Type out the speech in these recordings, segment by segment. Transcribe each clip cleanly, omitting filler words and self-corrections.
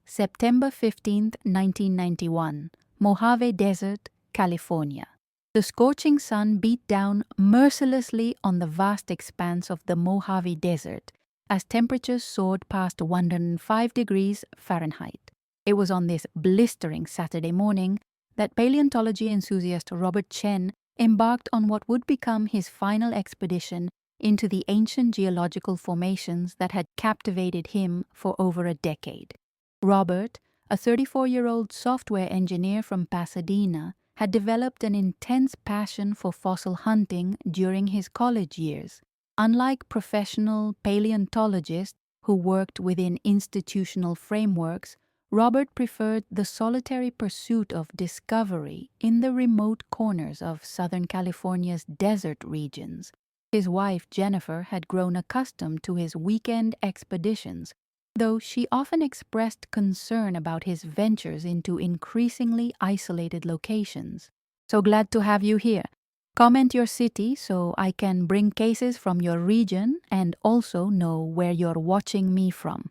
September 15, 1991, Mojave Desert, California. The scorching sun beat down mercilessly on the vast expanse of the Mojave Desert as temperatures soared past 105 degrees Fahrenheit. It was on this blistering Saturday morning that paleontology enthusiast Robert Chen embarked on what would become his final expedition into the ancient geological formations that had captivated him for over a decade. Robert, a 34-year-old software engineer from Pasadena, had developed an intense passion for fossil hunting during his college years. Unlike professional paleontologists who worked within institutional frameworks, Robert preferred the solitary pursuit of discovery in the remote corners of Southern California's desert regions. His wife, Jennifer, had grown accustomed to his weekend expeditions, though she often expressed concern about his ventures into increasingly isolated locations. "So glad to have you here. Comment your city so I can bring cases from your region and also know where you're watching me from."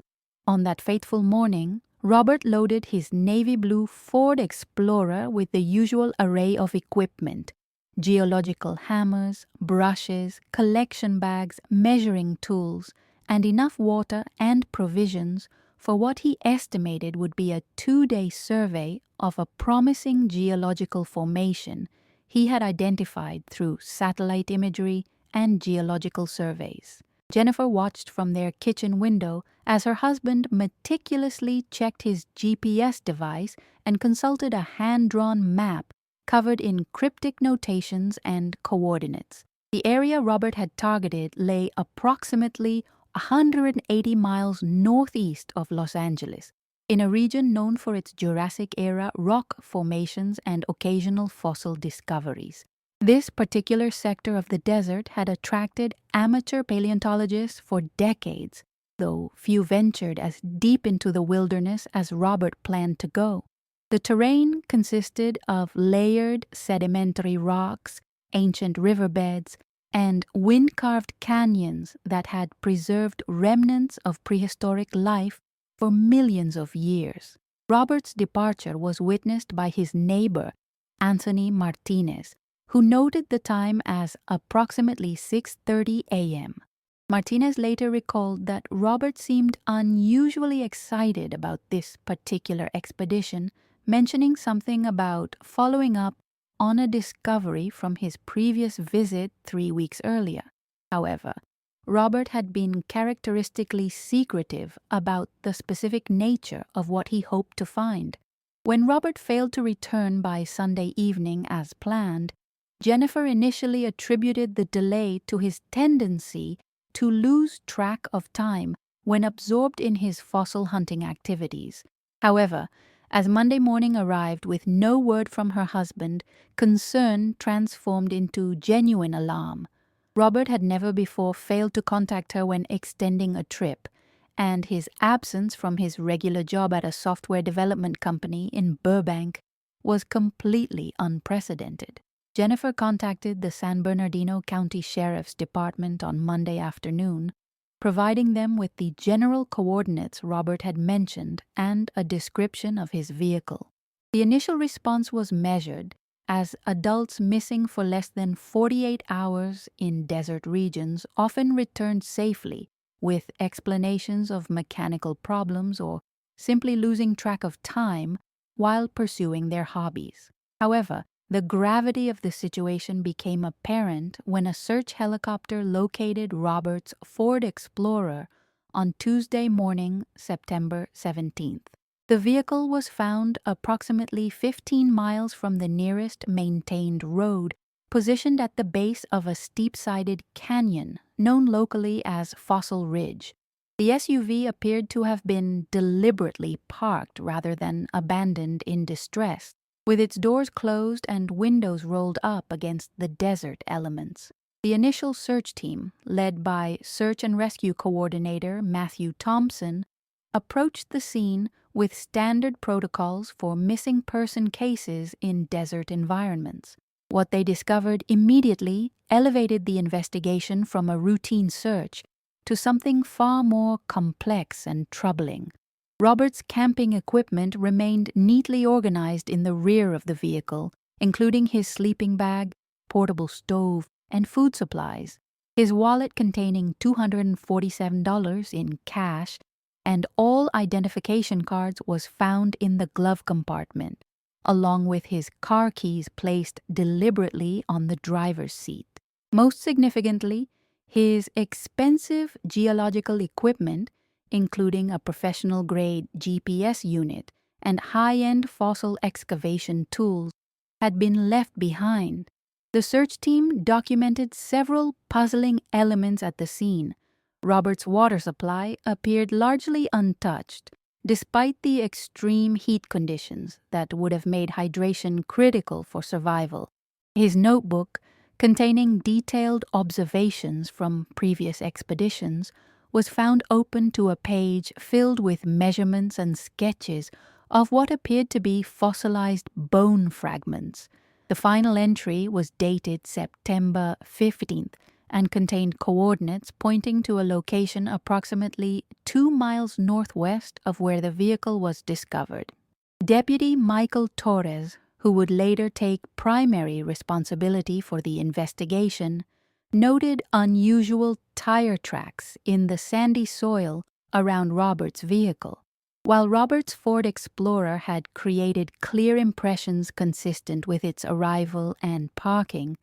On that fateful morning, Robert loaded his navy blue Ford Explorer with the usual array of equipment: geological hammers, brushes, collection bags, measuring tools, and enough water and provisions for what he estimated would be a 2-day survey of a promising geological formation he had identified through satellite imagery and geological surveys. Jennifer watched from their kitchen window as her husband meticulously checked his GPS device and consulted a hand-drawn map covered in cryptic notations and coordinates. The area Robert had targeted lay approximately 180 miles northeast of Los Angeles, in a region known for its Jurassic-era rock formations and occasional fossil discoveries. This particular sector of the desert had attracted amateur paleontologists for decades, though few ventured as deep into the wilderness as Robert planned to go. The terrain consisted of layered sedimentary rocks, ancient riverbeds, and wind-carved canyons that had preserved remnants of prehistoric life for millions of years. Robert's departure was witnessed by his neighbor, Anthony Martinez, who noted the time as approximately 6:30 a.m. Martinez later recalled that Robert seemed unusually excited about this particular expedition, mentioning something about following up on a discovery from his previous visit 3 weeks earlier. However, Robert had been characteristically secretive about the specific nature of what he hoped to find. When Robert failed to return by Sunday evening as planned, Jennifer initially attributed the delay to his tendency to lose track of time when absorbed in his fossil hunting activities. However, as Monday morning arrived with no word from her husband, concern transformed into genuine alarm. Robert had never before failed to contact her when extending a trip, and his absence from his regular job at a software development company in Burbank was completely unprecedented. Jennifer contacted the San Bernardino County Sheriff's Department on Monday afternoon, providing them with the general coordinates Robert had mentioned and a description of his vehicle. The initial response was measured, as adults missing for less than 48 hours in desert regions often returned safely, with explanations of mechanical problems or simply losing track of time while pursuing their hobbies. However, the gravity of the situation became apparent when a search helicopter located Robert's Ford Explorer on Tuesday morning, September 17th. The vehicle was found approximately 15 miles from the nearest maintained road, positioned at the base of a steep-sided canyon known locally as Fossil Ridge. The SUV appeared to have been deliberately parked rather than abandoned in distress, with its doors closed and windows rolled up against the desert elements. The initial search team, led by Search and Rescue Coordinator Matthew Thompson, approached the scene with standard protocols for missing person cases in desert environments. What they discovered immediately elevated the investigation from a routine search to something far more complex and troubling. Robert's camping equipment remained neatly organized in the rear of the vehicle, including his sleeping bag, portable stove, and food supplies, his wallet containing $247 in cash, and all identification cards was found in the glove compartment, along with his car keys placed deliberately on the driver's seat. Most significantly, his expensive geological equipment, including a professional-grade GPS unit and high-end fossil excavation tools, had been left behind. The search team documented several puzzling elements at the scene. Robert's water supply appeared largely untouched, despite the extreme heat conditions that would have made hydration critical for survival. His notebook, containing detailed observations from previous expeditions, was found open to a page filled with measurements and sketches of what appeared to be fossilized bone fragments. The final entry was dated September 15th and contained coordinates pointing to a location approximately 2 miles northwest of where the vehicle was discovered. Deputy Michael Torres, who would later take primary responsibility for the investigation, noted unusual tire tracks in the sandy soil around Robert's vehicle. While Robert's Ford Explorer had created clear impressions consistent with its arrival and parking,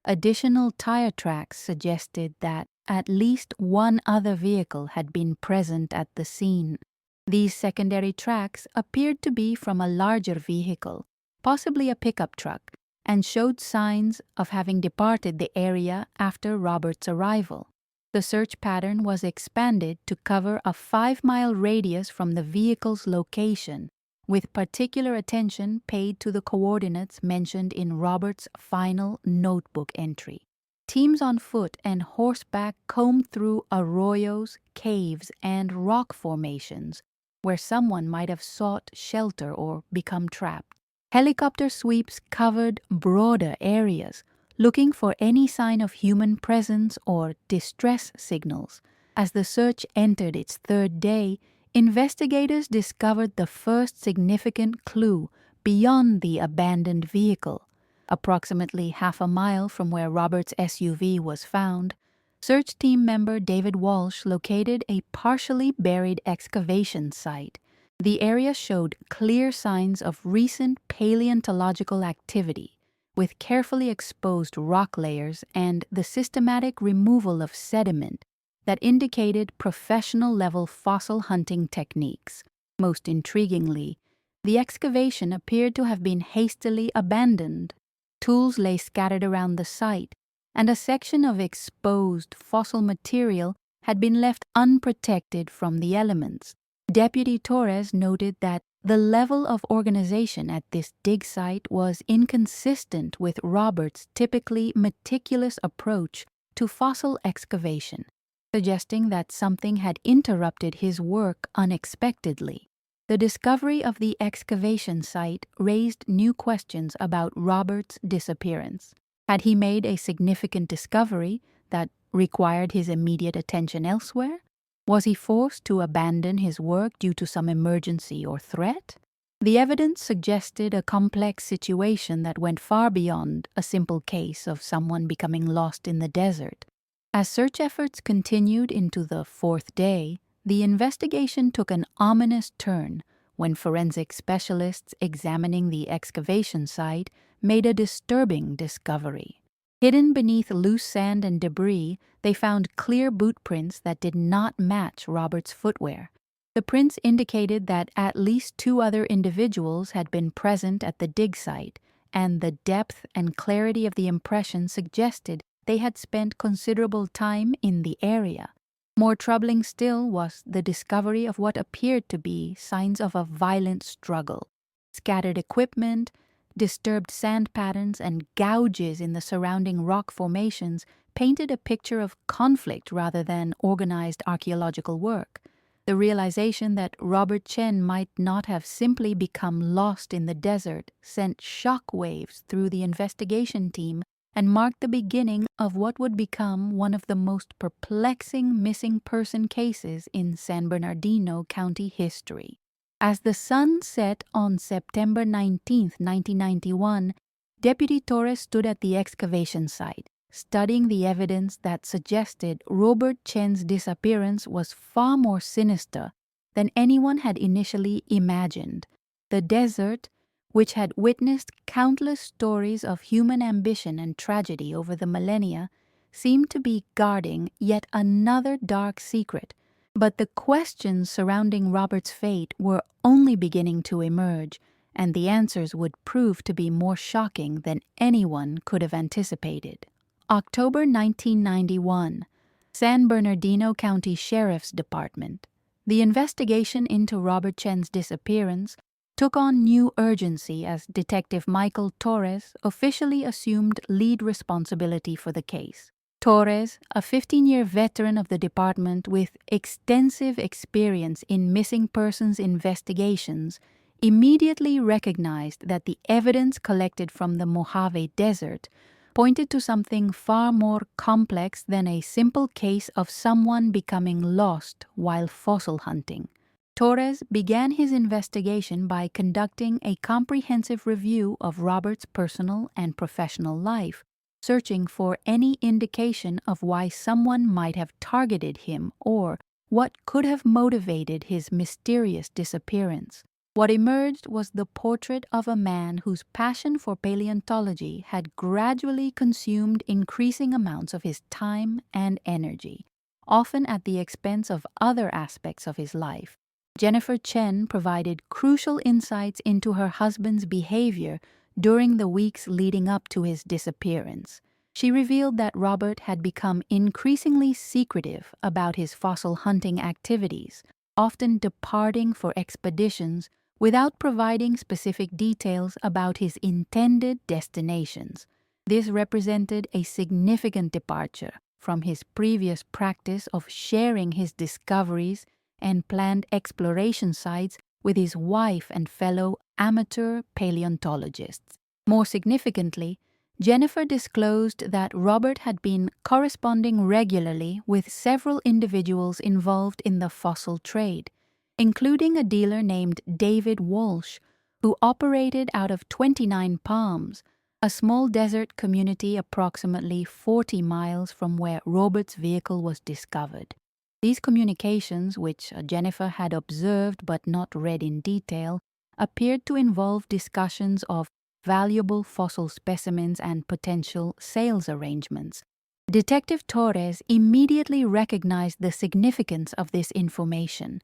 additional tire tracks suggested that at least one other vehicle had been present at the scene. These secondary tracks appeared to be from a larger vehicle, possibly a pickup truck, and showed signs of having departed the area after Robert's arrival. The search pattern was expanded to cover a 5-mile radius from the vehicle's location, with particular attention paid to the coordinates mentioned in Robert's final notebook entry. Teams on foot and horseback combed through arroyos, caves, and rock formations where someone might have sought shelter or become trapped. Helicopter sweeps covered broader areas, looking for any sign of human presence or distress signals. As the search entered its third day, investigators discovered the first significant clue beyond the abandoned vehicle. Approximately half a mile from where Robert's SUV was found, search team member David Walsh located a partially buried excavation site. The area showed clear signs of recent paleontological activity, with carefully exposed rock layers and the systematic removal of sediment that indicated professional-level fossil hunting techniques. Most intriguingly, the excavation appeared to have been hastily abandoned. Tools lay scattered around the site, and a section of exposed fossil material had been left unprotected from the elements. Deputy Torres noted that the level of organization at this dig site was inconsistent with Robert's typically meticulous approach to fossil excavation, suggesting that something had interrupted his work unexpectedly. The discovery of the excavation site raised new questions about Robert's disappearance. Had he made a significant discovery that required his immediate attention elsewhere? Was he forced to abandon his work due to some emergency or threat? The evidence suggested a complex situation that went far beyond a simple case of someone becoming lost in the desert. As search efforts continued into the fourth day, the investigation took an ominous turn when forensic specialists examining the excavation site made a disturbing discovery. Hidden beneath loose sand and debris, they found clear boot prints that did not match Robert's footwear. The prints indicated that at least 2 other individuals had been present at the dig site, and the depth and clarity of the impression suggested they had spent considerable time in the area. More troubling still was the discovery of what appeared to be signs of a violent struggle. Scattered equipment, disturbed sand patterns, and gouges in the surrounding rock formations painted a picture of conflict rather than organized archaeological work. The realization that Robert Chen might not have simply become lost in the desert sent shock waves through the investigation team and marked the beginning of what would become one of the most perplexing missing person cases in San Bernardino County history. As the sun set on September 19, 1991, Deputy Torres stood at the excavation site, studying the evidence that suggested Robert Chen's disappearance was far more sinister than anyone had initially imagined. The desert, which had witnessed countless stories of human ambition and tragedy over the millennia, seemed to be guarding yet another dark secret. But the questions surrounding Robert's fate were only beginning to emerge, and the answers would prove to be more shocking than anyone could have anticipated. October 1991, San Bernardino County Sheriff's Department. The investigation into Robert Chen's disappearance took on new urgency as Detective Michael Torres officially assumed lead responsibility for the case. Torres, a 15-year veteran of the department with extensive experience in missing persons investigations, immediately recognized that the evidence collected from the Mojave Desert pointed to something far more complex than a simple case of someone becoming lost while fossil hunting. Torres began his investigation by conducting a comprehensive review of Robert's personal and professional life, searching for any indication of why someone might have targeted him or what could have motivated his mysterious disappearance. What emerged was the portrait of a man whose passion for paleontology had gradually consumed increasing amounts of his time and energy, often at the expense of other aspects of his life. Jennifer Chen provided crucial insights into her husband's behavior during the weeks leading up to his disappearance. She revealed that Robert had become increasingly secretive about his fossil hunting activities, often departing for expeditions without providing specific details about his intended destinations. This represented a significant departure from his previous practice of sharing his discoveries and planned exploration sites with his wife and fellow amateur paleontologists. More significantly, Jennifer disclosed that Robert had been corresponding regularly with several individuals involved in the fossil trade, including a dealer named David Walsh, who operated out of 29 Palms, a small desert community approximately 40 miles from where Robert's vehicle was discovered. These communications, which Jennifer had observed but not read in detail, appeared to involve discussions of valuable fossil specimens and potential sales arrangements. Detective Torres immediately recognized the significance of this information.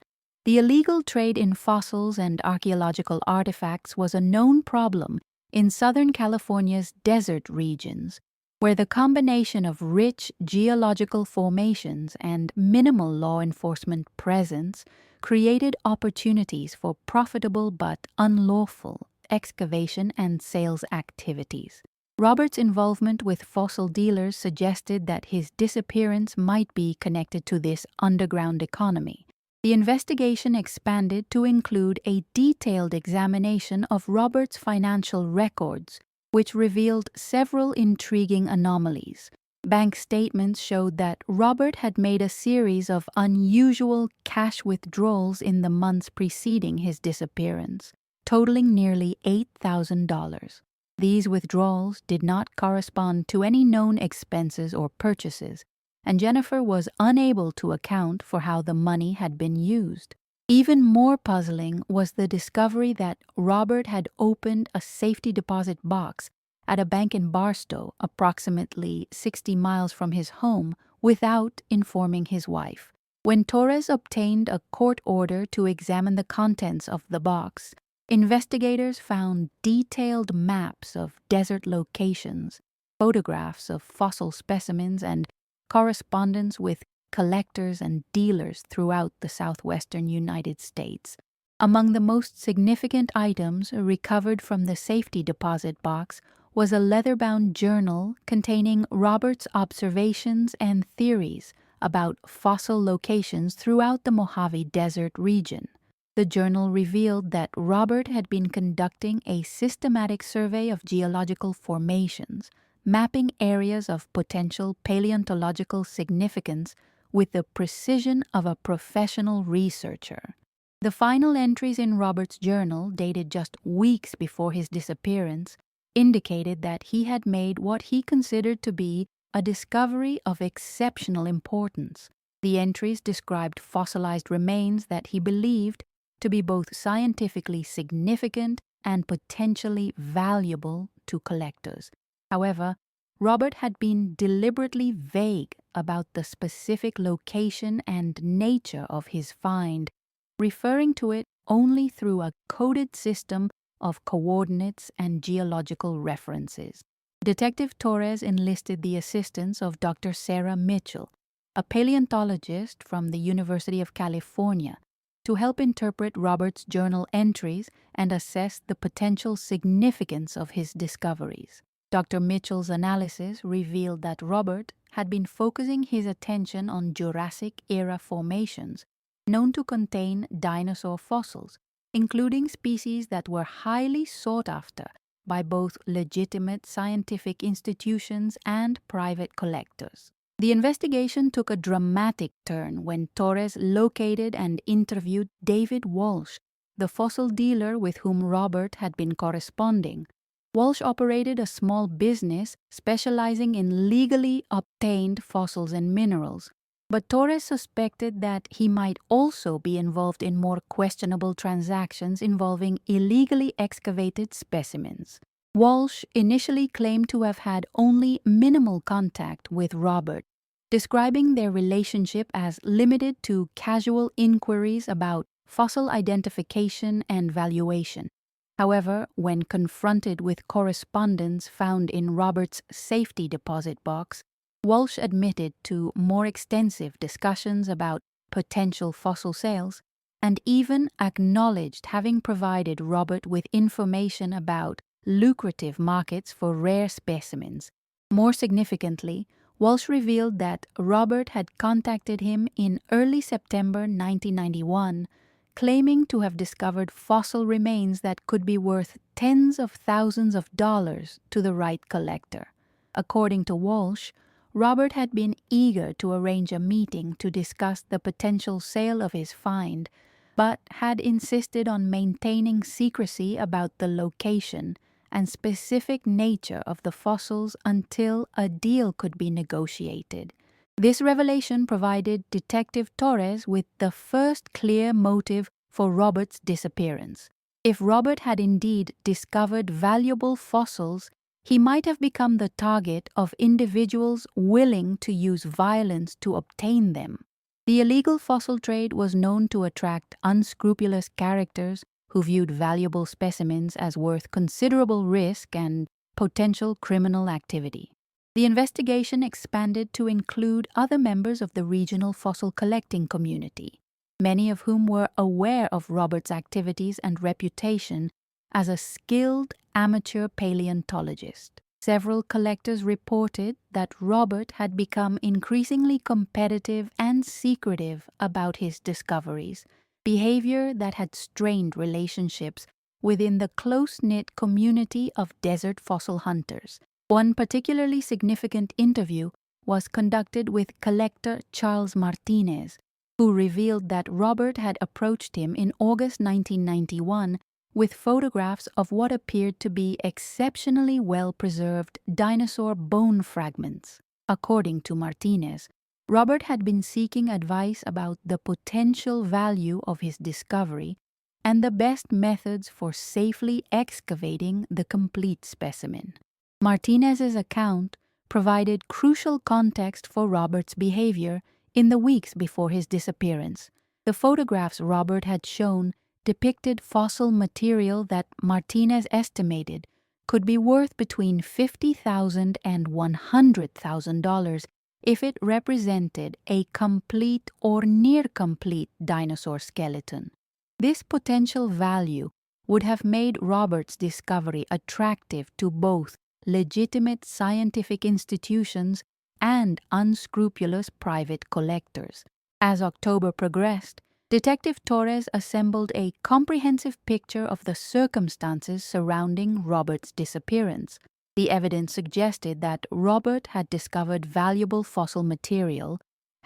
The illegal trade in fossils and archaeological artifacts was a known problem in Southern California's desert regions, where the combination of rich geological formations and minimal law enforcement presence created opportunities for profitable but unlawful excavation and sales activities. Robert's involvement with fossil dealers suggested that his disappearance might be connected to this underground economy. The investigation expanded to include a detailed examination of Robert's financial records, which revealed several intriguing anomalies. Bank statements showed that Robert had made a series of unusual cash withdrawals in the months preceding his disappearance, totaling nearly $8,000. These withdrawals did not correspond to any known expenses or purchases, and Jennifer was unable to account for how the money had been used. Even more puzzling was the discovery that Robert had opened a safety deposit box at a bank in Barstow, approximately 60 miles from his home, without informing his wife. When Torres obtained a court order to examine the contents of the box, investigators found detailed maps of desert locations, photographs of fossil specimens, and correspondence with collectors and dealers throughout the southwestern United States. Among the most significant items recovered from the safety deposit box was a leather-bound journal containing Robert's observations and theories about fossil locations throughout the Mojave Desert region. The journal revealed that Robert had been conducting a systematic survey of geological formations, mapping areas of potential paleontological significance with the precision of a professional researcher. The final entries in Robert's journal, dated just weeks before his disappearance, indicated that he had made what he considered to be a discovery of exceptional importance. The entries described fossilized remains that he believed to be both scientifically significant and potentially valuable to collectors. However, Robert had been deliberately vague about the specific location and nature of his find, referring to it only through a coded system of coordinates and geological references. Detective Torres enlisted the assistance of Dr. Sarah Mitchell, a paleontologist from the University of California, to help interpret Robert's journal entries and assess the potential significance of his discoveries. Dr. Mitchell's analysis revealed that Robert had been focusing his attention on Jurassic-era formations known to contain dinosaur fossils, including species that were highly sought after by both legitimate scientific institutions and private collectors. The investigation took a dramatic turn when Torres located and interviewed David Walsh, the fossil dealer with whom Robert had been corresponding. Walsh operated a small business specializing in legally obtained fossils and minerals, but Torres suspected that he might also be involved in more questionable transactions involving illegally excavated specimens. Walsh initially claimed to have had only minimal contact with Robert, describing their relationship as limited to casual inquiries about fossil identification and valuation. However, when confronted with correspondence found in Robert's safety deposit box, Walsh admitted to more extensive discussions about potential fossil sales and even acknowledged having provided Robert with information about lucrative markets for rare specimens. More significantly, Walsh revealed that Robert had contacted him in early September 1991, claiming to have discovered fossil remains that could be worth tens of thousands of dollars to the right collector. According to Walsh, Robert had been eager to arrange a meeting to discuss the potential sale of his find, but had insisted on maintaining secrecy about the location and specific nature of the fossils until a deal could be negotiated. This revelation provided Detective Torres with the first clear motive for Robert's disappearance. If Robert had indeed discovered valuable fossils, he might have become the target of individuals willing to use violence to obtain them. The illegal fossil trade was known to attract unscrupulous characters who viewed valuable specimens as worth considerable risk and potential criminal activity. The investigation expanded to include other members of the regional fossil collecting community, many of whom were aware of Robert's activities and reputation as a skilled amateur paleontologist. Several collectors reported that Robert had become increasingly competitive and secretive about his discoveries, behavior that had strained relationships within the close-knit community of desert fossil hunters. One particularly significant interview was conducted with collector Charles Martinez, who revealed that Robert had approached him in August 1991 with photographs of what appeared to be exceptionally well-preserved dinosaur bone fragments. According to Martinez, Robert had been seeking advice about the potential value of his discovery and the best methods for safely excavating the complete specimen. Martinez's account provided crucial context for Robert's behavior in the weeks before his disappearance. The photographs Robert had shown depicted fossil material that Martinez estimated could be worth between $50,000 and $100,000 if it represented a complete or near-complete dinosaur skeleton. This potential value would have made Robert's discovery attractive to both legitimate scientific institutions and unscrupulous private collectors. As October progressed, Detective Torres assembled a comprehensive picture of the circumstances surrounding Robert's disappearance. The evidence suggested that Robert had discovered valuable fossil material,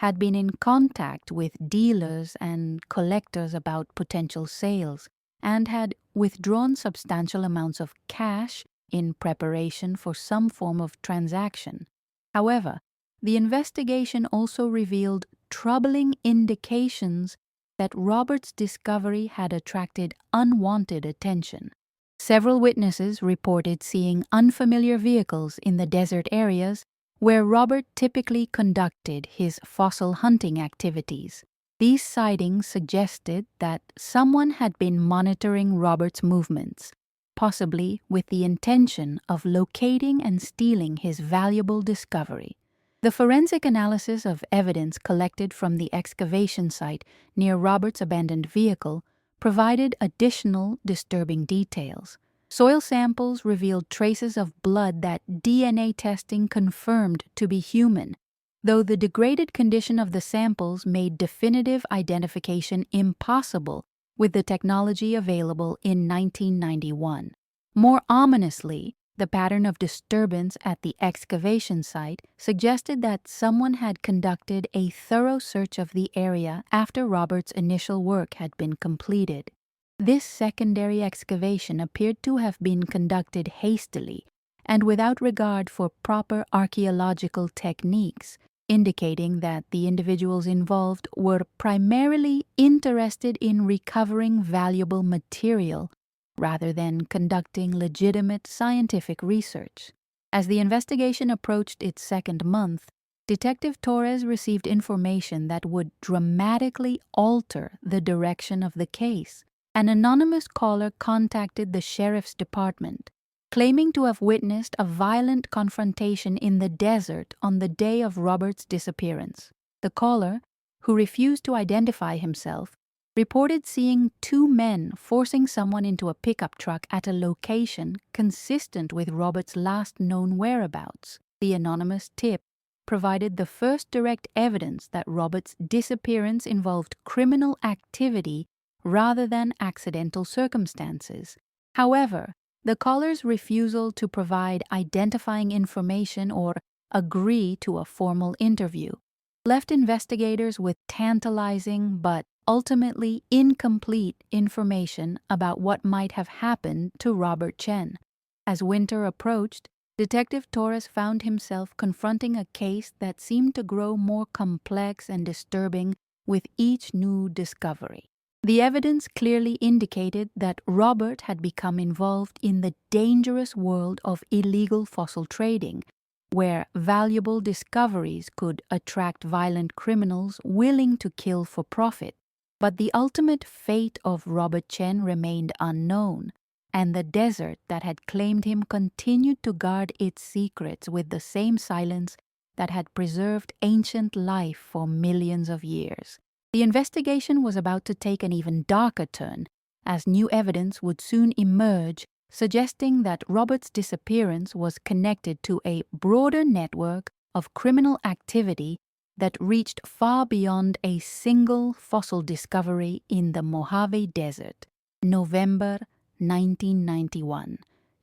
had been in contact with dealers and collectors about potential sales and had withdrawn substantial amounts of cash in preparation for some form of transaction. However, the investigation also revealed troubling indications that Robert's discovery had attracted unwanted attention. Several witnesses reported seeing unfamiliar vehicles in the desert areas where Robert typically conducted his fossil hunting activities. These sightings suggested that someone had been monitoring Robert's movements, possibly with the intention of locating and stealing his valuable discovery. The forensic analysis of evidence collected from the excavation site near Robert's abandoned vehicle provided additional disturbing details. Soil samples revealed traces of blood that DNA testing confirmed to be human, though the degraded condition of the samples made definitive identification impossible with the technology available in 1991. More ominously, the pattern of disturbance at the excavation site suggested that someone had conducted a thorough search of the area after Robert's initial work had been completed. This secondary excavation appeared to have been conducted hastily and without regard for proper archaeological techniques, indicating that the individuals involved were primarily interested in recovering valuable material rather than conducting legitimate scientific research. As the investigation approached its second month, Detective Torres received information that would dramatically alter the direction of the case. An anonymous caller contacted the sheriff's department, claiming to have witnessed a violent confrontation in the desert on the day of Robert's disappearance. The caller, who refused to identify himself, reported seeing two men forcing someone into a pickup truck at a location consistent with Robert's last known whereabouts. The anonymous tip provided the first direct evidence that Robert's disappearance involved criminal activity rather than accidental circumstances. However, the caller's refusal to provide identifying information or agree to a formal interview left investigators with tantalizing but ultimately incomplete information about what might have happened to Robert Chen. As winter approached, Detective Torres found himself confronting a case that seemed to grow more complex and disturbing with each new discovery. The evidence clearly indicated that Robert had become involved in the dangerous world of illegal fossil trading, where valuable discoveries could attract violent criminals willing to kill for profit. But the ultimate fate of Robert Chen remained unknown, and the desert that had claimed him continued to guard its secrets with the same silence that had preserved ancient life for millions of years. The investigation was about to take an even darker turn, as new evidence would soon emerge suggesting that Robert's disappearance was connected to a broader network of criminal activity that reached far beyond a single fossil discovery in the Mojave Desert. November 1991,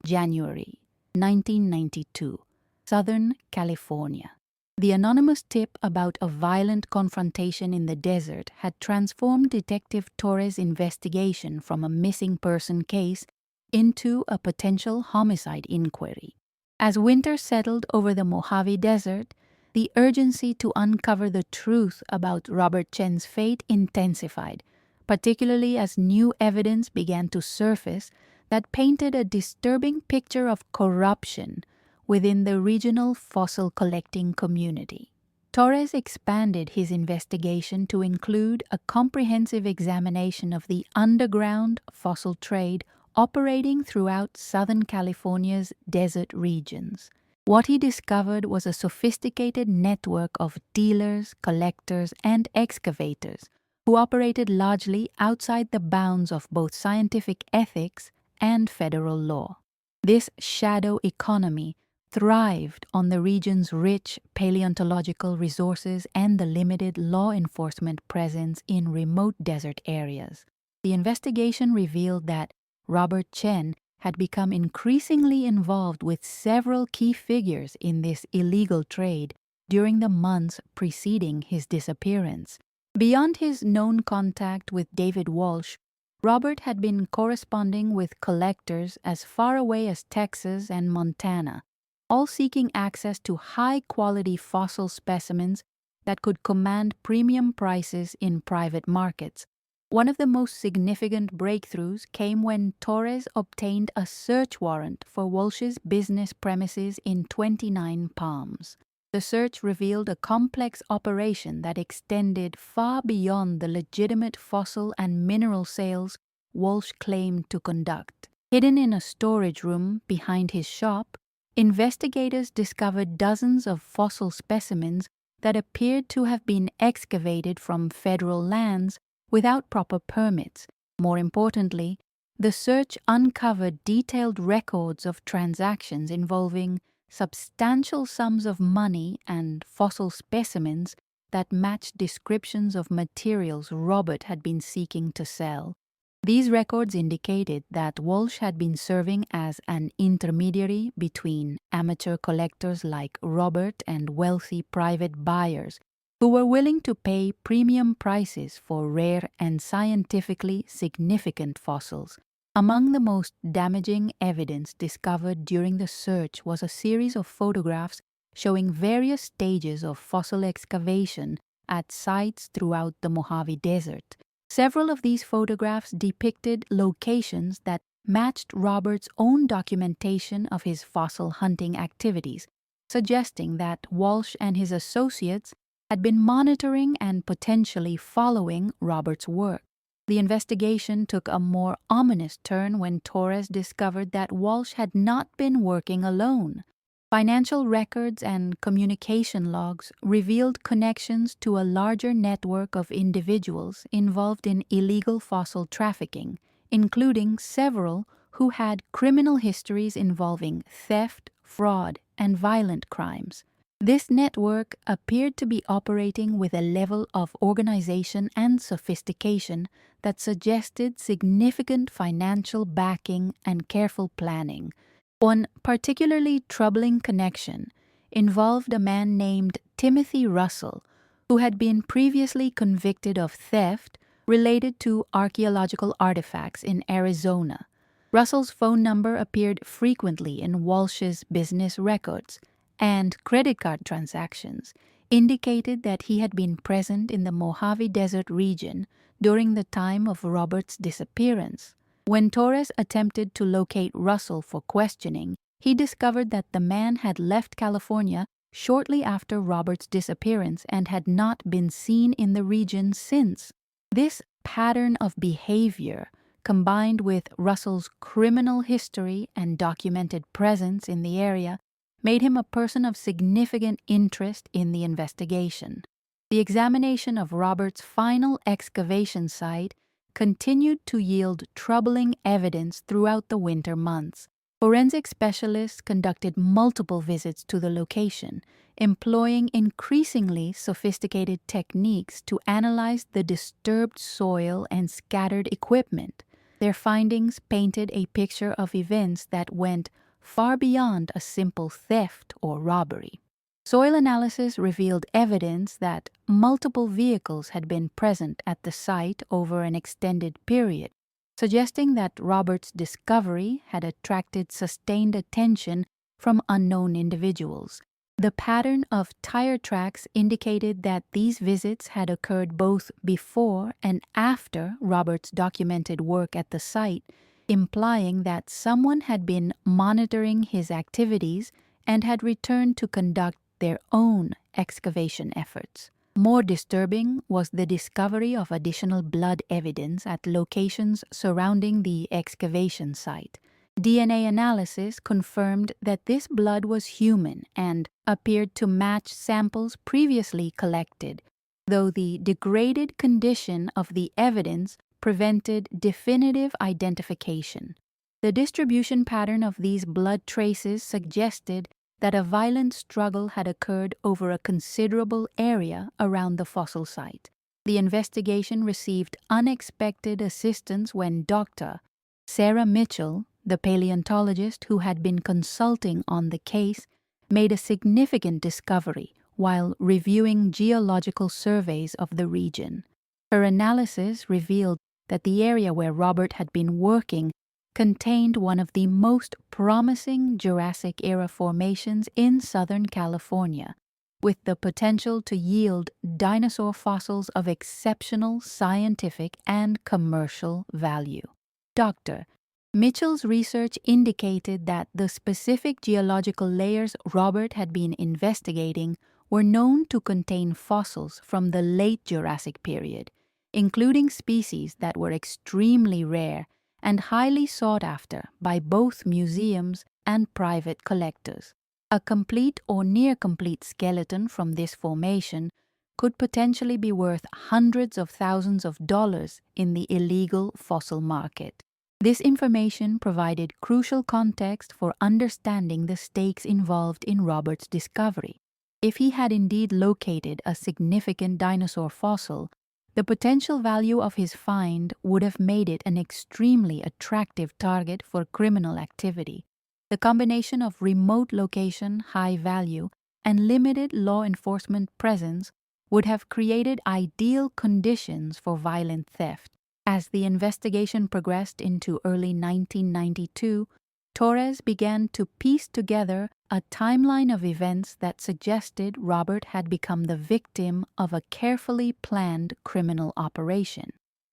January 1992, Southern California. The anonymous tip about a violent confrontation in the desert had transformed Detective Torres' investigation from a missing person case into a potential homicide inquiry. As winter settled over the Mojave Desert, the urgency to uncover the truth about Robert Chen's fate intensified, particularly as new evidence began to surface that painted a disturbing picture of corruption within the regional fossil collecting community. Torres expanded his investigation to include a comprehensive examination of the underground fossil trade operating throughout Southern California's desert regions. What he discovered was a sophisticated network of dealers, collectors, and excavators who operated largely outside the bounds of both scientific ethics and federal law. This shadow economy thrived on the region's rich paleontological resources and the limited law enforcement presence in remote desert areas. The investigation revealed that Robert Chen had become increasingly involved with several key figures in this illegal trade, during the months preceding his disappearance. Beyond his known contact with David Walsh, Robert had been corresponding with collectors as far away as Texas and Montana, all seeking access to high-quality fossil specimens that could command premium prices in private markets. One of the most significant breakthroughs came when Torres obtained a search warrant for Walsh's business premises in 29 Palms. The search revealed a complex operation that extended far beyond the legitimate fossil and mineral sales Walsh claimed to conduct. Hidden in a storage room behind his shop, investigators discovered dozens of fossil specimens that appeared to have been excavated from federal lands without proper permits. More importantly, the search uncovered detailed records of transactions involving substantial sums of money and fossil specimens that matched descriptions of materials Robert had been seeking to sell. These records indicated that Walsh had been serving as an intermediary between amateur collectors like Robert and wealthy private buyers who were willing to pay premium prices for rare and scientifically significant fossils. Among the most damaging evidence discovered during the search was a series of photographs showing various stages of fossil excavation at sites throughout the Mojave Desert. Several of these photographs depicted locations that matched Robert's own documentation of his fossil hunting activities, suggesting that Walsh and his associates had been monitoring and potentially following Robert's work. The investigation took a more ominous turn when Torres discovered that Walsh had not been working alone. Financial records and communication logs revealed connections to a larger network of individuals involved in illegal fossil trafficking, including several who had criminal histories involving theft, fraud, and violent crimes. This network appeared to be operating with a level of organization and sophistication that suggested significant financial backing and careful planning. One particularly troubling connection involved a man named Timothy Russell, who had been previously convicted of theft related to archaeological artifacts in Arizona. Russell's phone number appeared frequently in Walsh's business records, and credit card transactions indicated that he had been present in the Mojave Desert region during the time of Robert's disappearance. When Torres attempted to locate Russell for questioning, he discovered that the man had left California shortly after Robert's disappearance and had not been seen in the region since. This pattern of behavior, combined with Russell's criminal history and documented presence in the area, made him a person of significant interest in the investigation. The examination of Robert's final excavation site continued to yield troubling evidence throughout the winter months. Forensic specialists conducted multiple visits to the location, employing increasingly sophisticated techniques to analyze the disturbed soil and scattered equipment. Their findings painted a picture of events that went far beyond a simple theft or robbery. Soil analysis revealed evidence that multiple vehicles had been present at the site over an extended period, suggesting that Robert's discovery had attracted sustained attention from unknown individuals. The pattern of tire tracks indicated that these visits had occurred both before and after Robert's documented work at the site, implying that someone had been monitoring his activities and had returned to conduct their own excavation efforts. More disturbing was the discovery of additional blood evidence at locations surrounding the excavation site. DNA analysis confirmed that this blood was human and appeared to match samples previously collected, though the degraded condition of the evidence prevented definitive identification. The distribution pattern of these blood traces suggested that a violent struggle had occurred over a considerable area around the fossil site. The investigation received unexpected assistance when Dr. Sarah Mitchell, the paleontologist who had been consulting on the case, made a significant discovery while reviewing geological surveys of the region. Her analysis revealed that the area where Robert had been working contained one of the most promising Jurassic-era formations in Southern California, with the potential to yield dinosaur fossils of exceptional scientific and commercial value. Dr. Mitchell's research indicated that the specific geological layers Robert had been investigating were known to contain fossils from the late Jurassic period, including species that were extremely rare and highly sought after by both museums and private collectors. A complete or near-complete skeleton from this formation could potentially be worth hundreds of thousands of dollars in the illegal fossil market. This information provided crucial context for understanding the stakes involved in Robert's discovery. If he had indeed located a significant dinosaur fossil, the potential value of his find would have made it an extremely attractive target for criminal activity. The combination of remote location, high value, and limited law enforcement presence would have created ideal conditions for violent theft. As the investigation progressed into early 1992, Torres began to piece together a timeline of events that suggested Robert had become the victim of a carefully planned criminal operation.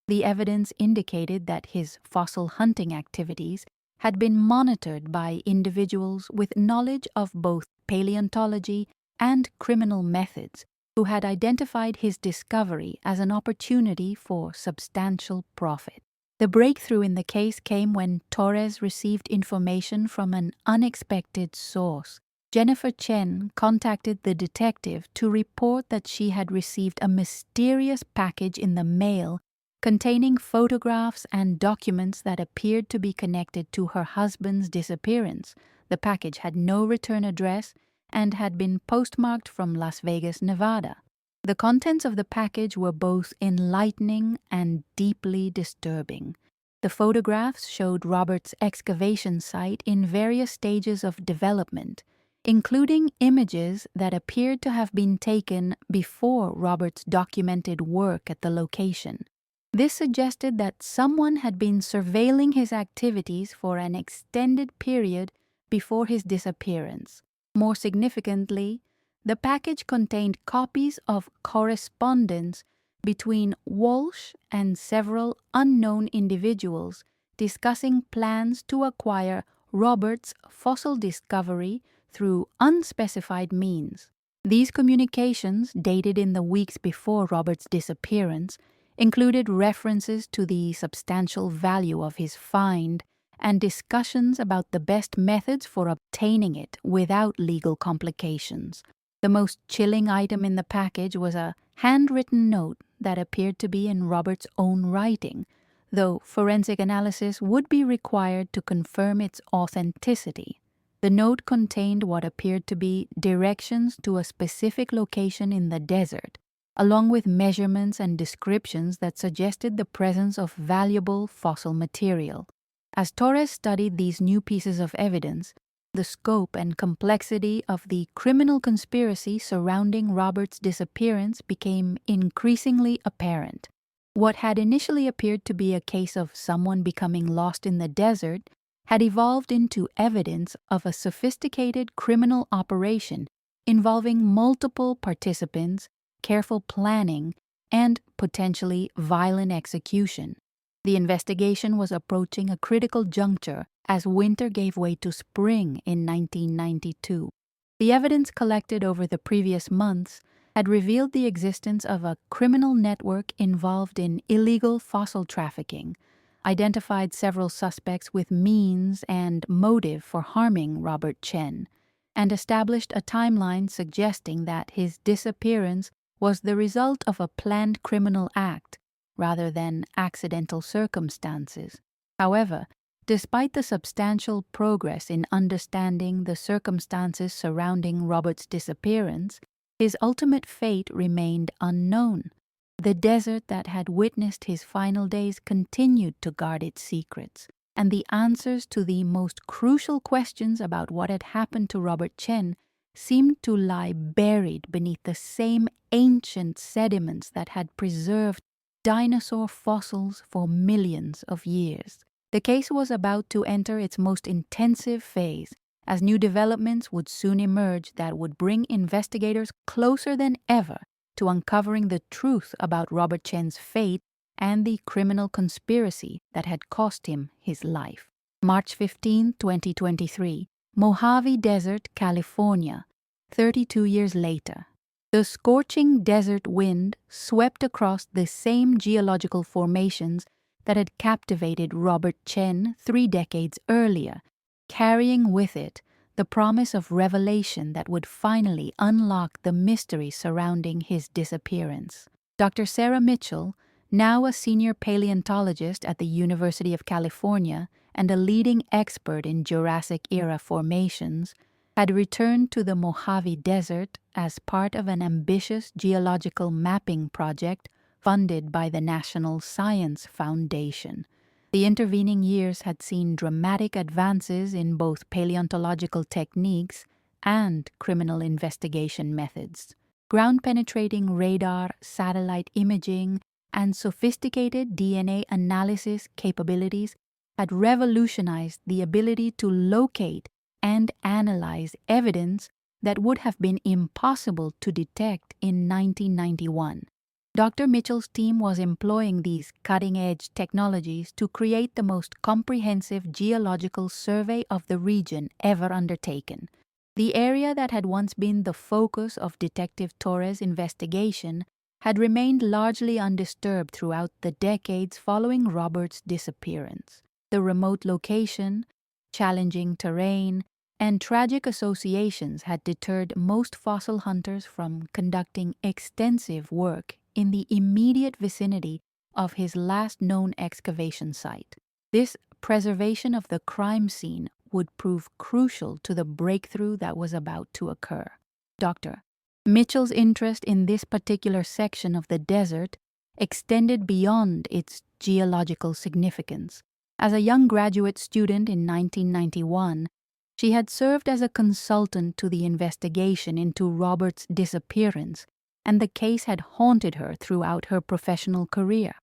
The evidence indicated that his fossil hunting activities had been monitored by individuals with knowledge of both paleontology and criminal methods, who had identified his discovery as an opportunity for substantial profit. The breakthrough in the case came when Torres received information from an unexpected source. Jennifer Chen contacted the detective to report that she had received a mysterious package in the mail containing photographs and documents that appeared to be connected to her husband's disappearance. The package had no return address and had been postmarked from Las Vegas, Nevada. The contents of the package were both enlightening and deeply disturbing. The photographs showed Robert's excavation site in various stages of development, including images that appeared to have been taken before Robert's documented work at the location. This suggested that someone had been surveilling his activities for an extended period before his disappearance. More significantly, the package contained copies of correspondence between Walsh and several unknown individuals discussing plans to acquire Robert's fossil discovery through unspecified means. These communications, dated in the weeks before Robert's disappearance, included references to the substantial value of his find and discussions about the best methods for obtaining it without legal complications. The most chilling item in the package was a handwritten note that appeared to be in Robert's own writing, though forensic analysis would be required to confirm its authenticity. The note contained what appeared to be directions to a specific location in the desert, along with measurements and descriptions that suggested the presence of valuable fossil material. As Torres studied these new pieces of evidence, the scope and complexity of the criminal conspiracy surrounding Robert's disappearance became increasingly apparent. What had initially appeared to be a case of someone becoming lost in the desert had evolved into evidence of a sophisticated criminal operation involving multiple participants, careful planning, and potentially violent execution. The investigation was approaching a critical juncture as winter gave way to spring in 1992. The evidence collected over the previous months had revealed the existence of a criminal network involved in illegal fossil trafficking, identified several suspects with means and motive for harming Robert Chen, and established a timeline suggesting that his disappearance was the result of a planned criminal act rather than accidental circumstances. However, despite the substantial progress in understanding the circumstances surrounding Robert's disappearance, his ultimate fate remained unknown. The desert that had witnessed his final days continued to guard its secrets, and the answers to the most crucial questions about what had happened to Robert Chen seemed to lie buried beneath the same ancient sediments that had preserved dinosaur fossils for millions of years. The case was about to enter its most intensive phase, as new developments would soon emerge that would bring investigators closer than ever to uncovering the truth about Robert Chen's fate and the criminal conspiracy that had cost him his life. March 15, 2023, Mojave Desert, California. 32 years later, the scorching desert wind swept across the same geological formations that had captivated Robert Chen 3 decades earlier, carrying with it the promise of revelation that would finally unlock the mystery surrounding his disappearance. Dr. Sarah Mitchell, now a senior paleontologist at the University of California and a leading expert in Jurassic-era formations, had returned to the Mojave Desert as part of an ambitious geological mapping project funded by the National Science Foundation. The intervening years had seen dramatic advances in both paleontological techniques and criminal investigation methods. Ground-penetrating radar, satellite imaging, and sophisticated DNA analysis capabilities had revolutionized the ability to locate and analyze evidence that would have been impossible to detect in 1991. Dr. Mitchell's team was employing these cutting-edge technologies to create the most comprehensive geological survey of the region ever undertaken. The area that had once been the focus of Detective Torres' investigation had remained largely undisturbed throughout the decades following Robert's disappearance. The remote location, challenging terrain, and tragic associations had deterred most fossil hunters from conducting extensive work in the immediate vicinity of his last known excavation site. This preservation of the crime scene would prove crucial to the breakthrough that was about to occur. Dr. Mitchell's interest in this particular section of the desert extended beyond its geological significance. As a young graduate student in 1991, she had served as a consultant to the investigation into Robert's disappearance, and the case had haunted her throughout her professional career.